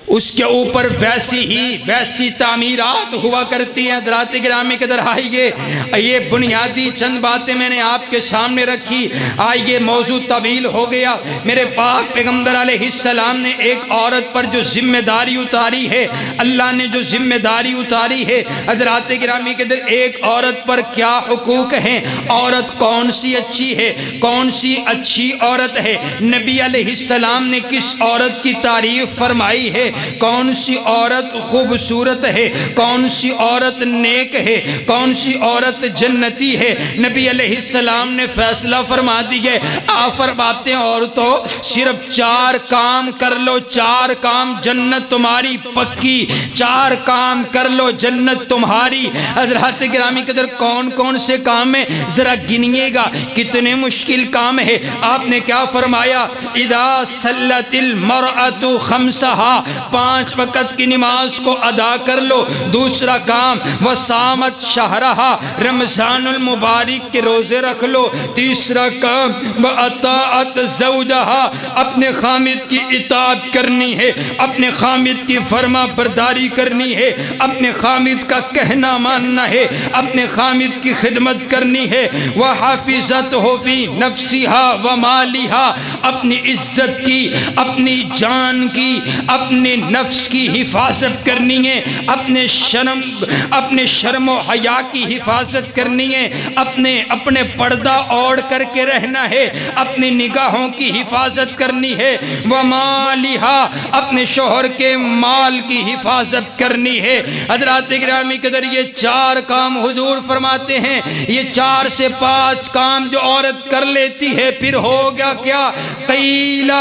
اس کے اوپر ویسی تعمیرات ہوا کرتی ہیں۔ حضرات گرامی قدر آئیے، یہ بنیادی چند باتیں میں نے آپ کے سامنے رکھی۔ آئیے، موضوع طویل ہو گیا۔ میرے پاک پیغمبر علیہ السلام نے ایک عورت پر جو ذمہ داری اتاری ہے، اللہ نے جو ذمہ داری اتاری ہے، حضرات گرامی قدر ایک عورت پر کیا حقوق ہیں، عورت کون سی اچھی ہے، کون سی اچھی عورت ہے، نبی علیہ السلام نے کس عورت کی تعریف فرمائی ہے، کون سی عورت خوبصورت ہے، کون سی عورت نیک ہے، کون سی عورت جنتی ہے۔ نبی علیہ السلام نے فیصلہ فرما دیا، آپ فرماتے ہیں عورتوں صرف 4 کام کر لو، 4 کام جنت تمہاری پکی، 4 کام کر لو جنت تمہاری۔ حضرات گرامی قدر کون کون سے کام ہیں ذرا گنیے گا، کتنے مشکل کام ہے۔ آپ نے کیا فرمایا، اذا صلت المرأة خمسها، 5 وقت کی نماز کو ادا کر لو۔ دوسرا کام وصامت شہرہا، رمضان المبارک کے روزے رکھ لو۔ تیسرا کام واطاعت زوجہا، اپنے خامد کی اطاعت کرنی ہے، اپنے خامد کی فرما برداری کرنی ہے، اپنے خامد کا کہنا ماننا ہے، اپنے خامد کی خدمت کرنی ہے۔ وحافظتہ فی نفسہا ومالہا، اپنی عزت کی، اپنی جان کی، اپنے نفس کی حفاظت کرنی ہے، اپنے شرم و حیا کی حفاظت کرنی ہے، اپنے پردہ اوڑھ کر کے رہنا ہے، اپنی نگاہوں کی حفاظت کرنی ہے۔ ومالہا، اپنے شوہر کے مال کی حفاظت کرنی ہے۔ حضرات گرامی قدر یہ 4 کام حضور فرماتے ہیں، یہ 4 سے 5 کام جو عورت کر لیتی ہے پھر ہوگا کیا، قیل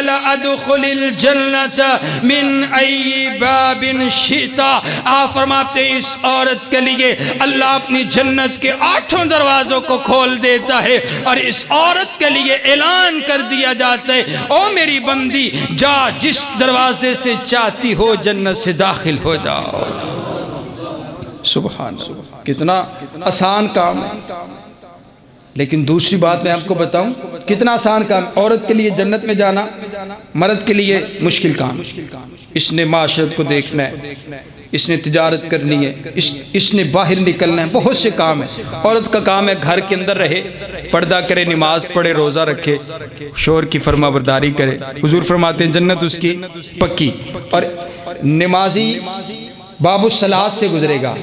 لأدخل الجنت من ای باب شئتا، آپ فرماتے ہیں اس عورت کے لیے اللہ اپنی جنت کے 8 دروازوں کو کھول دیتا ہے، اور اس عورت کے لیے اعلان کر دیا جاتا ہے، او میری بندی جا جس دروازے سے چاہتی ہو جنت سے داخل ہو جاؤ۔ سبحان اللہ، کتنا آسان کام ہے۔ لیکن دوسری بات میں آپ کو بتاؤں، کتنا آسان کام، عورت کے لیے جنت میں جانا، مرد کے لیے مشکل کام۔ اس نے معاشرت کو دیکھنا ہے، اس نے تجارت کرنی ہے، اس نے باہر نکلنا ہے، بہت سے کام ہیں۔ عورت کا کام ہے گھر کے اندر رہے، پردہ کرے، نماز پڑھے، روزہ رکھے، شوہر کی فرما برداری کرے۔ حضور فرماتے ہیں جنت اس کی پکی، اور نمازی باب الصلاۃ سے گزرے گا،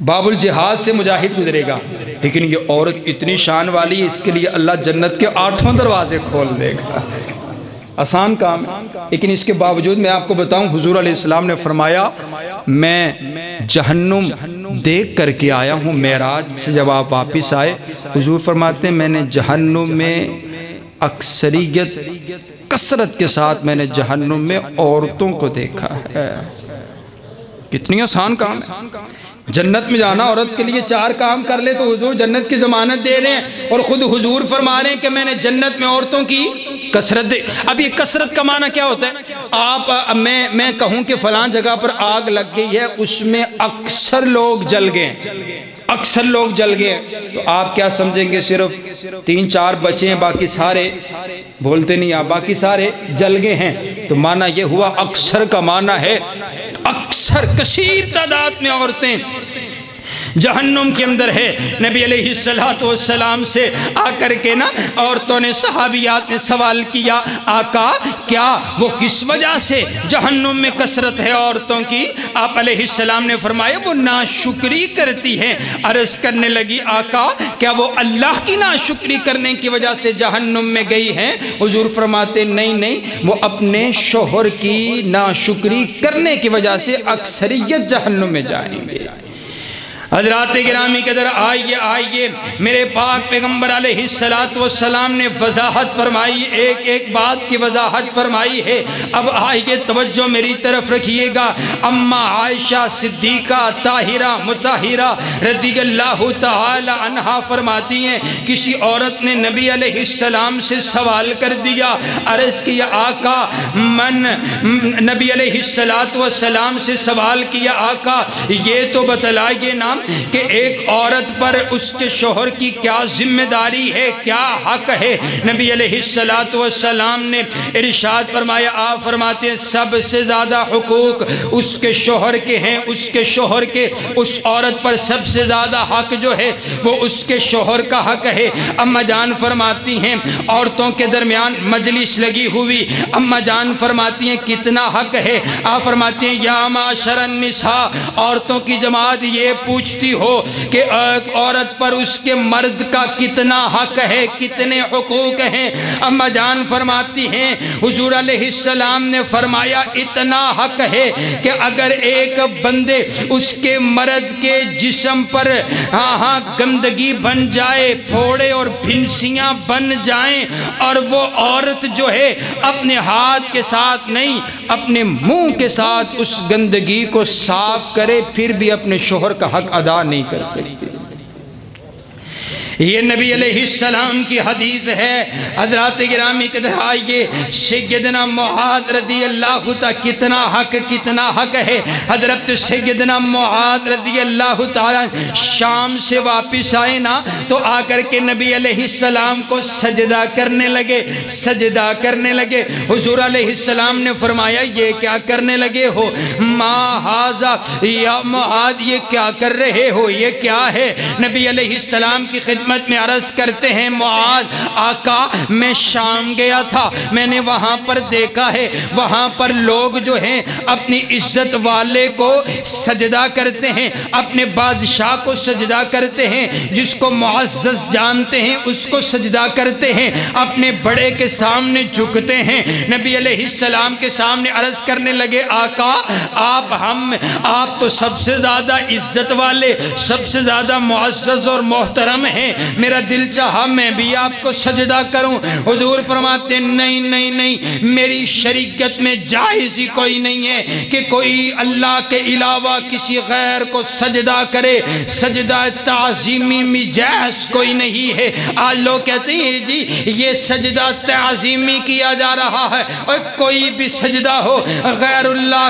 باب الجہاد سے مجاہد گزرے گا، لیکن یہ عورت اتنی شان والی ہے، اس کے لیے اللہ جنت کے 8 دروازے کھول دے گا۔ آسان کام ہے، لیکن اس کے باوجود میں آپ کو بتاؤں، حضور علیہ السلام نے فرمایا میں جہنم دیکھ کر کے آیا ہوں۔ معراج سے جب آپ واپس آئے، حضور فرماتے ہیں میں نے جہنم میں اکثریت، کثرت کے ساتھ میں نے جہنم میں عورتوں کو دیکھا ہے۔ کتنی آسان کام ہے، جنت میں جانا عورت کے لیے 4 کام کر لے تو حضور جنت کی ضمانت دے رہے ہیں، اور خود حضور فرما رہے ہیں کہ میں نے جنت میں عورتوں کی کثرت دے۔ اب یہ کثرت کا معنی کیا ہوتا ہے، میں کہوں کہ فلاں جگہ پر آگ لگ گئی ہے، اس میں اکثر لوگ جل گئے، اکثر لوگ جل گئے، تو آپ کیا سمجھیں گے صرف 3-4 بچے ہیں، باقی سارے بولتے نہیں، آپ باقی سارے جل گئے ہیں، تو معنی یہ ہوا، اکثر کا معنی ہے اکثر کثیر تعداد میں عورتیں جہنم کے اندر ہے۔ نبی علیہ السلام سے آ کر کے نا عورتوں نے، صحابیات نے سوال کیا، آقا کیا وہ کس وجہ سے جہنم میں کثرت ہے عورتوں کی؟ آپ علیہ السلام نے فرمایا وہ ناشکری کرتی ہیں۔ عرض کرنے لگی آقا کیا وہ اللہ کی ناشکری کرنے کی وجہ سے جہنم میں گئی ہیں؟ حضور فرماتے نہیں، وہ اپنے شوہر کی ناشکری کرنے کی وجہ سے اکثریت جہنم میں جائیں گے۔ حضرات گرامی قدر آئیے میرے پاک پیغمبر علیہ السلام نے وضاحت فرمائی، ایک بات کی وضاحت فرمائی ہے۔ اب آئیے توجہ میری طرف رکھیے گا۔ اما عائشہ صدیقہ طاہرہ مطہرہ رضی اللہ تعالی عنہا فرماتی ہیں کسی عورت نے نبی علیہ السلام سے سوال کر دیا، عرض کیا آقا نبی علیہ السلام سے سوال کیا آقا یہ تو بتلائیے نا اسلام کہ ایک عورت پر اس کے شوہر کی کیا ذمہ داری ہے، کیا حق ہے۔ نبی علیہ السلام نے ارشاد فرمایا، آپ فرماتے ہیں سب سے زیادہ حقوق اس کے شوہر کے ہیں، اس کے شوہر کے اس عورت پر سب سے زیادہ حق جو ہے وہ اس کے شوہر کا حق ہے۔ اماں جان فرماتی ہیں عورتوں کے درمیان مجلس لگی ہوئی، اماں جان فرماتی ہیں کتنا حق ہے؟ آپ فرماتی ہیں یا معاشر النساء، عورتوں کی جماعت یہ پوچھتی ہو کہ ایک عورت پر اس کے مرد کا کتنا حق ہے، کتنے حقوق ہیں؟ اماں جان فرماتی ہیں حضور علیہ السلام نے فرمایا اتنا حق ہے کہ اگر ایک بندے اس کے مرد کے جسم پر گندگی بن جائے، پھوڑے اور پھنسیاں بن جائیں، اور وہ عورت جو ہے اپنے ہاتھ کے ساتھ نہیں اپنے منہ کے ساتھ اس گندگی کو صاف کرے، پھر بھی اپنے شوہر کا حق ادا نہیں کر سکتی۔ یہ نبی علیہ السلام کی حدیث ہے۔ حضرات گرامی کے آئیے سیدنا معاذ رضی اللہ تعالیٰ کتنا حق ہے۔ حضرت سیدنا معاذ رضی اللہ تعالیٰ شام سے واپس آئے نا تو آ کر کے نبی علیہ السلام کو سجدہ کرنے لگے۔ حضور علیہ السلام نے فرمایا یہ کیا کرنے لگے ہو؟ ما ھذا یا معاذ یہ کیا کر رہے ہو، یہ کیا ہے؟ نبی علیہ السلام کی خدمت میں عرض کرتے ہیں معاذ آقا میں شام گیا تھا، میں نے وہاں پر دیکھا ہے وہاں پر لوگ جو ہیں اپنی عزت والے کو سجدہ کرتے ہیں، اپنے بادشاہ کو سجدہ کرتے ہیں، جس کو معزز جانتے ہیں اس کو سجدہ کرتے ہیں، اپنے بڑے کے سامنے جھکتے ہیں۔ نبی علیہ السلام کے سامنے عرض کرنے لگے آقا آپ تو سب سے زیادہ عزت والے، سب سے زیادہ معزز اور محترم ہیں، میرا دل چاہا میں بھی آپ کو سجدہ کروں۔ حضور فرماتے ہیں نہیں، میری شریعت میں جائز ہی کوئی نہیں ہے کہ کوئی اللہ کے علاوہ کسی غیر کو سجدہ کرے، سجدہ تعظیمی میں جائز کوئی نہیں ہے۔ آج لوگ کہتے ہیں جی یہ سجدہ تعظیمی کیا جا رہا ہے، اور کوئی بھی سجدہ ہو غیر اللہ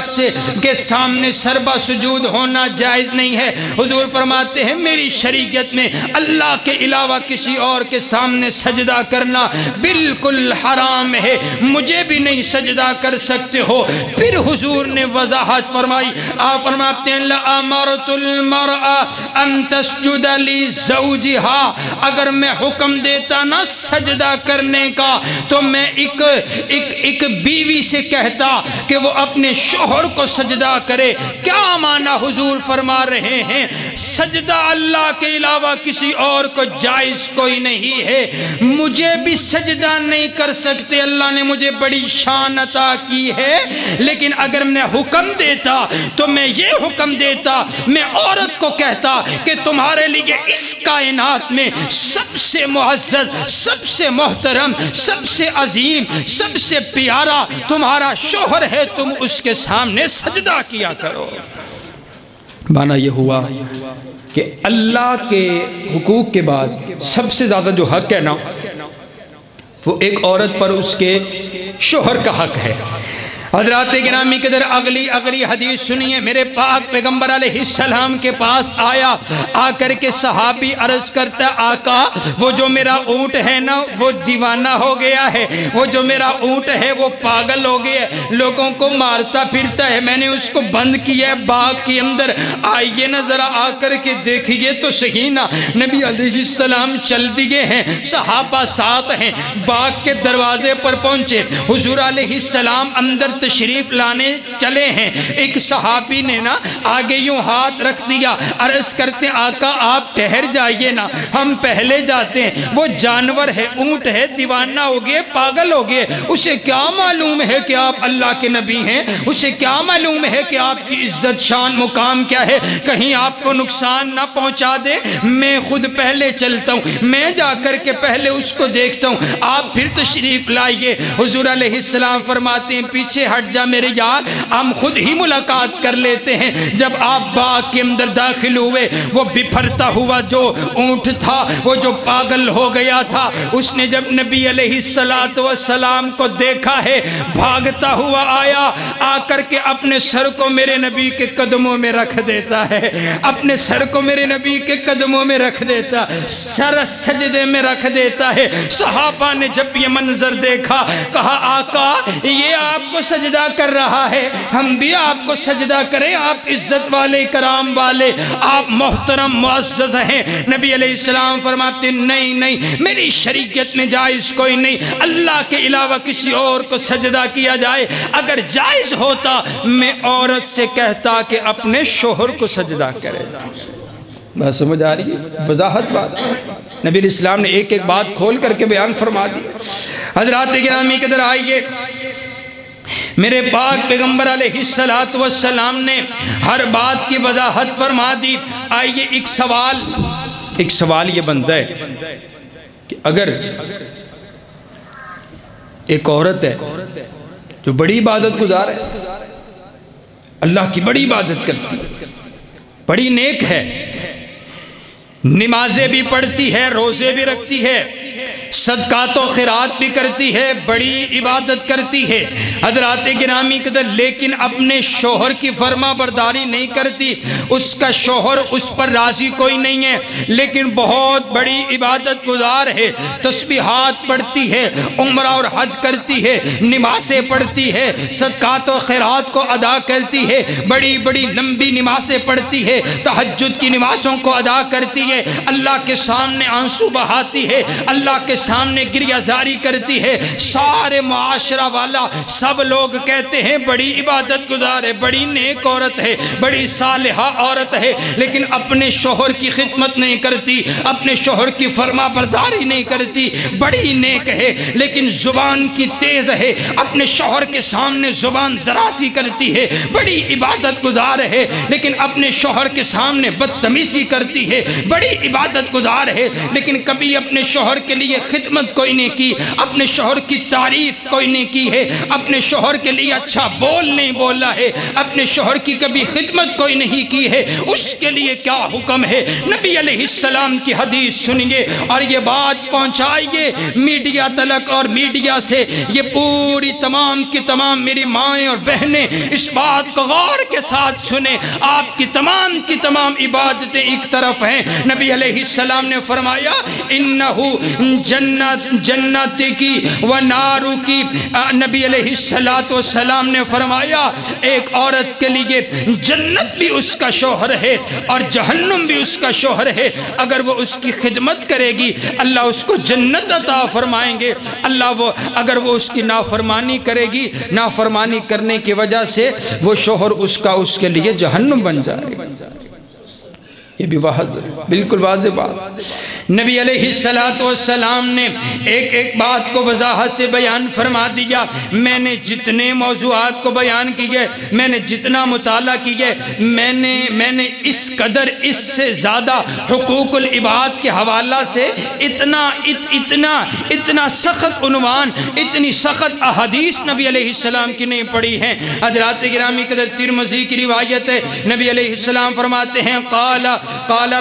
کے سامنے سربا سجود ہونا جائز نہیں ہے۔ حضور فرماتے ہیں میری شریعت میں اللہ کے علاوہ کسی اور کے سامنے سجدہ کرنا بالکل حرام ہے، مجھے بھی نہیں سجدہ کر سکتے ہو۔ پھر حضور نے وضاحت فرمائی، آپ فرماتے ہیں لَأَمَرْتُ الْمَرْأَ أَن تَسْجُدَ لِزَوْجِهَا، اگر میں حکم دیتا نا سجدہ کرنے کا تو میں ایک بیوی سے کہتا کہ وہ اپنے شوہر کو سجدہ کرے۔ کیا معنی حضور فرما رہے ہیں؟ سجدہ اللہ کے علاوہ کسی اور کو جائز کوئی نہیں ہے، مجھے بھی سجدہ نہیں کر سکتے، اللہ نے مجھے بڑی شان عطا کی ہے، لیکن اگر میں حکم دیتا تو میں یہ حکم دیتا، میں عورت کو کہتا کہ تمہارے لیے اس کائنات میں سب سے معزز، سب سے محترم، سب سے عظیم، سب سے پیارا تمہارا شوہر ہے، تم اس کے سامنے سجدہ کیا کرو۔ معنی یہ ہوا کہ اللہ کے حقوق کے بعد سب سے زیادہ جو حق ہے نا وہ ایک عورت پر اس کے شوہر کا حق ہے۔ حضرات گرامی کے در اگلی حدیث سنیے، میرے پاک پیغمبر علیہ السلام کے پاس آیا، آ کر کے صحابی عرض کرتا آقا وہ جو میرا اونٹ ہے نا وہ دیوانہ ہو گیا ہے، وہ جو میرا اونٹ ہے وہ پاگل ہو گیا ہے، لوگوں کو مارتا پھرتا ہے، میں نے اس کو بند کیا ہے باغ کے اندر، آئیے نا ذرا آ کر کے دیکھیے تو صحیح نا۔ نبی علیہ السلام چل دیے ہیں، صحابہ ساتھ ہیں، باغ کے دروازے پر پہنچے، حضور علیہ السلام اندر تشریف لانے چلے ہیں، ایک صحابی نے نا آگے یوں ہاتھ رکھ دیا، عرض کرتے ہیں آقا آپ ٹھہر جائیے نا، ہم پہلے جاتے ہیں، وہ جانور ہے، اونٹ ہے، دیوانہ ہو گئے، پاگل ہو گئے، اسے کیا معلوم ہے کہ آپ اللہ کے نبی ہیں، اسے کیا معلوم ہے کہ آپ کی عزت شان مقام کیا ہے، کہیں آپ کو نقصان نہ پہنچا دے، میں خود پہلے چلتا ہوں، میں جا کر کے پہلے اس کو دیکھتا ہوں، آپ پھر تشریف لائیے۔ حضور علیہ السلام فرماتے ہیں پیچھے پیچھے ہٹ جا میرے یار، ہم خود ہی ملاقات کر لیتے ہیں۔ جب آپ باغ کے اندر داخل ہوئے، وہ بپھرتا ہوا جو اونٹ تھا، وہ جو پاگل ہو گیا تھا، اس نے جب نبی علیہ السلام کو دیکھا ہے، بھاگتا ہوا آیا، آ کر کے اپنے سر کو میرے نبی کے قدموں میں رکھ دیتا ہے، اپنے سر کو میرے نبی کے قدموں میں رکھ دیتا، سر سجدے میں رکھ دیتا ہے۔ صحابہ نے جب یہ منظر دیکھا، کہا آقا یہ آپ کو سجدہ کر رہا ہے، ہم بھی آپ کو سجدہ کریں، آپ عزت والے کرام والے، آپ محترم معزز ہیں۔ نبی علیہ السلام فرماتے نہیں نہیں، میری شریعت میں جائز کوئی نہیں اللہ کے علاوہ کسی اور کو سجدہ کیا جائے، اگر جائز ہوتا میں عورت سے کہتا کہ اپنے شوہر کو سجدہ کرے۔ بات سمجھ آ رہی ہے؟ وضاحت بات نبی علیہ السلام نے ایک ایک بات کھول کر کے بیان فرما دی۔ حضرات گرامی کے در آئیے، میرے پاک پیغمبر علیہ السلام نے ہر بات کی وضاحت فرما دی۔ آئیے ایک سوال یہ بنتا ہے کہ اگر ایک عورت ہے جو بڑی عبادت گزار ہے، اللہ کی بڑی عبادت کرتی ہے، بڑی نیک ہے، نمازیں بھی پڑھتی ہے، روزے بھی رکھتی ہے، صدقات و خیرات بھی کرتی ہے، بڑی عبادت کرتی ہے، حضرات گرامی قدر، لیکن اپنے شوہر کی فرما برداری نہیں کرتی، اس کا شوہر اس پر راضی کوئی نہیں ہے، لیکن بہت بڑی عبادت گزار ہے، تسبیحات پڑھتی ہے، عمرہ اور حج کرتی ہے، نمازیں پڑھتی ہے، صدقات و خیرات کو ادا کرتی ہے، بڑی بڑی لمبی نمازیں پڑھتی ہے، تہجد کی نمازوں کو ادا کرتی ہے، اللہ کے سامنے آنسو بہاتی ہے، اللہ کے سامنے گریہ زاری کرتی ہے، سارے معاشرہ والا سب لوگ کہتے ہیں بڑی عبادت گزار ہے، بڑی نیک عورت ہے، بڑی صالحہ عورت ہے، لیکن اپنے شوہر کی خدمت نہیں کرتی، اپنے شوہر کی فرما برداری نہیں کرتی، بڑی نیک ہے لیکن زبان کی تیز ہے، اپنے شوہر کے سامنے زبان درازی کرتی ہے، بڑی عبادت گزار ہے لیکن اپنے شوہر کے سامنے بدتمیزی کرتی ہے، بڑی عبادت گزار ہے لیکن کبھی اپنے شوہر کے لیے خدمت کوئی نہیں کی، اپنے شوہر کی تعریف کوئی نہیں کی ہے، اپنے شوہر کے لیے اچھا بول نہیں بولا ہے، اپنے شوہر کی کبھی خدمت کوئی نہیں کی ہے، اس کے لیے کیا حکم ہے؟ نبی علیہ السلام کی حدیث سنیے اور یہ بات پہنچائیے میڈیا تلک، اور میڈیا سے یہ پوری تمام کی تمام میری مائیں اور بہنیں اس بات کو غور کے ساتھ سنیں۔ آپ کی تمام عبادتیں ایک طرف ہیں، نبی علیہ السلام نے فرمایا انہو جنت کی و نارو کی، نبی علیہ السلام نے فرمایا ایک عورت کے لیے جنت بھی اس کا شوہر ہے اور جہنم بھی اس کا شوہر ہے، اگر وہ اس کی خدمت کرے گی اللہ اس کو جنت عطا فرمائیں گے، اگر وہ اس کی نافرمانی کرے گی، نافرمانی کرنے کی وجہ سے وہ شوہر اس کے لیے جہنم بن جائے گا۔ یہ بھی بالکل واضح بات۔ نبی علیہ السلام نے ایک بات کو وضاحت سے بیان فرما دیا۔ میں نے جتنے موضوعات کو بیان کیے، میں نے جتنا مطالعہ کیے، میں نے اس قدر اس سے زیادہ حقوق العباد کے حوالہ سے اتنا سخت عنوان، اتنی سخت احادیث نبی علیہ السلام کی نہیں پڑھی ہیں۔ حضرات گرامی قدر ترمذی کی روایت ہے، نبی علیہ السلام فرماتے ہیں قال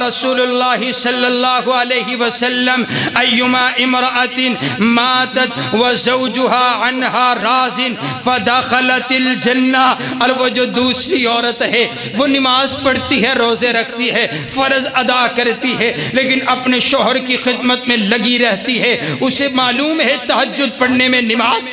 رسول اللہ صلی اللہ علیہ وسلم ایما امرأة ماتت وزوجها عنها راض فدخلت الجنہ، اور وہ جو دوسری عورت ہے وہ نماز پڑھتی ہے، روزے رکھتی ہے، فرض ادا کرتی ہے، لیکن اپنے شوہر کی خدمت میں لگی رہتی ہے، اسے معلوم ہے تہجد پڑھنے میں نماز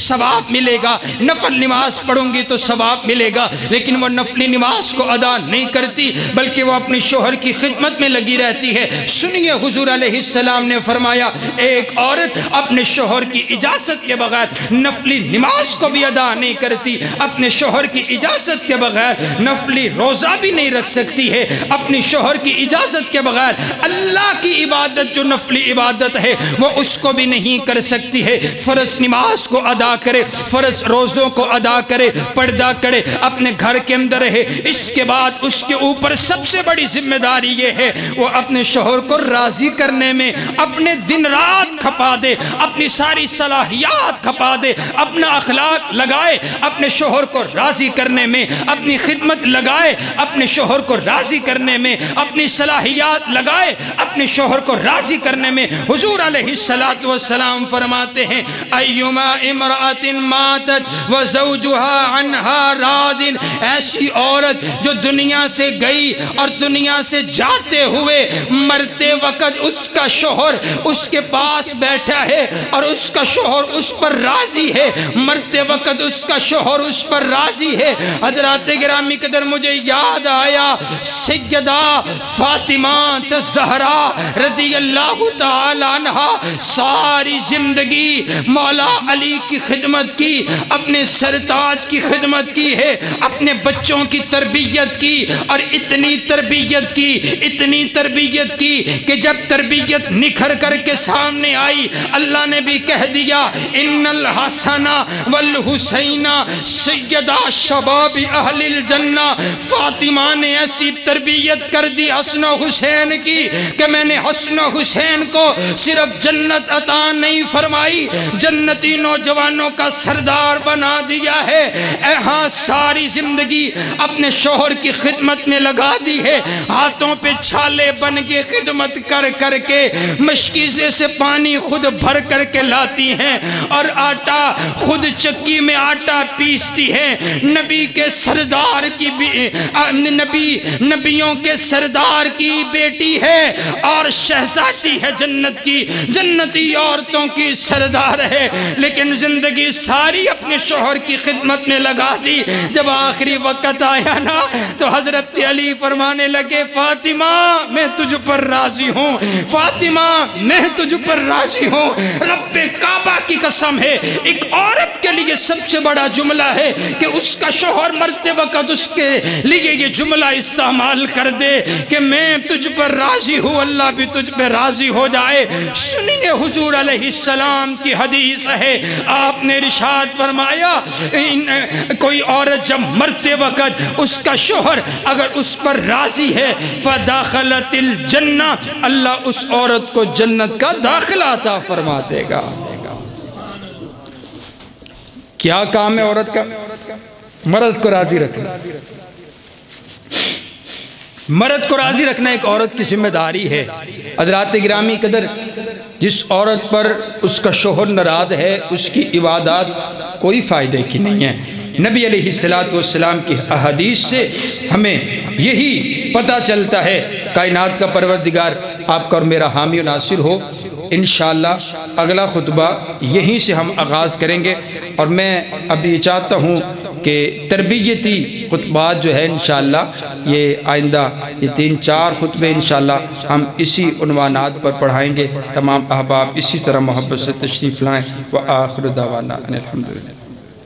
ثواب ملے گا، نفل نماز پڑھوں گی تو ثواب ملے گا، لیکن وہ نفلی نماز کو ادا نہیں کرتی بلکہ وہ اپنے شوہر کی خدمت میں لگی رہتی ہے۔ سنیے حضور علیہ السلام نے فرمایا ایک عورت اپنے شوہر کی اجازت کے بغیر نفلی نماز کو بھی ادا نہیں کرتی، اپنے شوہر کی اجازت کے بغیر نفلی روزہ بھی نہیں رکھ سکتی ہے، اپنے شوہر کی اجازت کے بغیر اللہ کی عبادت جو نفلی عبادت ہے وہ اس کو بھی نہیں کر سکتی ہے۔ فرض نماز کو ادا کرے، فرض روزوں کو ادا کرے، پردہ کرے، اپنے گھر کے اندر رہے، اس کے بعد اس کے اوپر سب سے بڑی ذمہ داری یہ ہے وہ اپنے شوہر کو راضی کرنے میں اپنے دن رات کھپا دے، اپنی ساری صلاحیات کھپا دے، اپنا اخلاق لگائے اپنے شوہر کو راضی کرنے میں، اپنی خدمت لگائے اپنے شوہر کو راضی کرنے میں، اپنی صلاحیات لگائے اپنے شوہر کو راضی کرنے میں۔ حضور علیہ السلام فرماتے ہیں ایما امرأۃ ماتت وزوجها عنها راض، ایسی عورت جو دنیا سے گئی اور دنیا سے جاتے ہوئے مرتے وقت اس کا شوہر اس کے پاس بیٹھا ہے اور اس کا شوہر اس پر راضی ہے، مرتے وقت اس کا شوہر اس پر راضی ہے۔ حضرات گرامی قدر مجھے یاد آیا سیدہ فاطمہ الزہرا رضی اللہ تعالی عنہا ساری زندگی مولا علی کی خدمت کی، اپنے سرتاج کی خدمت کی ہے، اپنے بچوں کی تربیت کی، اور اتنی تربیت کی، اتنی تربیت کی کہ جب تربیت نکھر کر کے سامنے آئی اللہ نے بھی کہہ دیا ان الحسن والحسین سیدہ شباب اہل الجنہ۔ فاطمہ نے ایسی تربیت کر دی حسن و حسین کی کہ میں نے حسن و حسین کو صرف جنت عطا نہیں فرمائی، جنتی نوجوانوں کا سردار بنا دیا ہے۔ ہاں ساری زندگی اپنے شوہر کی خدمت میں لگا دی ہے، ہاتھوں پہ چھالے بن کے خدمت کر کر کے مشکیزے سے پانی خود بھر کر کے لاتی ہیں اور آٹا خود چکی میں آٹا پیستی ہیں۔ نبی کے سردار کی نبیوں کے سردار کی بیٹی ہے اور شہزادی ہے جنت کی، جنتی عورتوں کی سردار ہے، لیکن زندگی ساری اپنے شوہر کی خدمت میں لگا دی۔ جب آخری وقت آیا نا تو حضرت علی فرمانے لگے فاطمہ میں تجھ پر راضی ہوں، فاطمہ میں تجھ پر راضی ہوں۔ رب کعبہ کی قسم ہے ایک عورت کے لیے سب سے بڑا جملہ ہے کہ اس کا شوہر مرتے وقت اس کے لیے یہ جملہ استعمال کر دے کہ میں تجھ پر راضی ہوں، اللہ بھی تجھ پہ راضی ہو جائے۔ سنیے حضور علیہ السلام کی حدیث ہے، آپ نے ارشاد فرمایا کوئی عورت جب مرتے وقت اس کا شوہر اگر اس پر راضی ہے فداخلت الجنہ، اللہ اس عورت کو جنت کا داخلہ عطا فرما دے گا۔ کیا کام ہے عورت کا؟ مرد کو راضی رکھنا، مرد کو راضی رکھنا ایک عورت کی ذمہ داری ہے۔ حضرات گرامی قدر جس عورت پر اس کا شوہر ناراض ہے اس کی عبادات کوئی فائدے کی نہیں ہے۔ نبی علیہ السلام کی احادیث سے ہمیں یہی پتہ چلتا ہے۔ کائنات کا پروردگار آپ کا اور میرا حامی و ناصر ہو۔ انشاءاللہ اگلا خطبہ یہیں سے ہم آغاز کریں گے، اور میں اب یہ چاہتا ہوں کہ تربیتی خطبات جو ہے انشاءاللہ یہ آئندہ یہ 3-4 خطبے انشاءاللہ ہم اسی عنوانات پر پڑھائیں گے۔ تمام احباب اسی طرح محبت سے تشریف لائیں۔ وآخر دعوانا ان الحمدللہ۔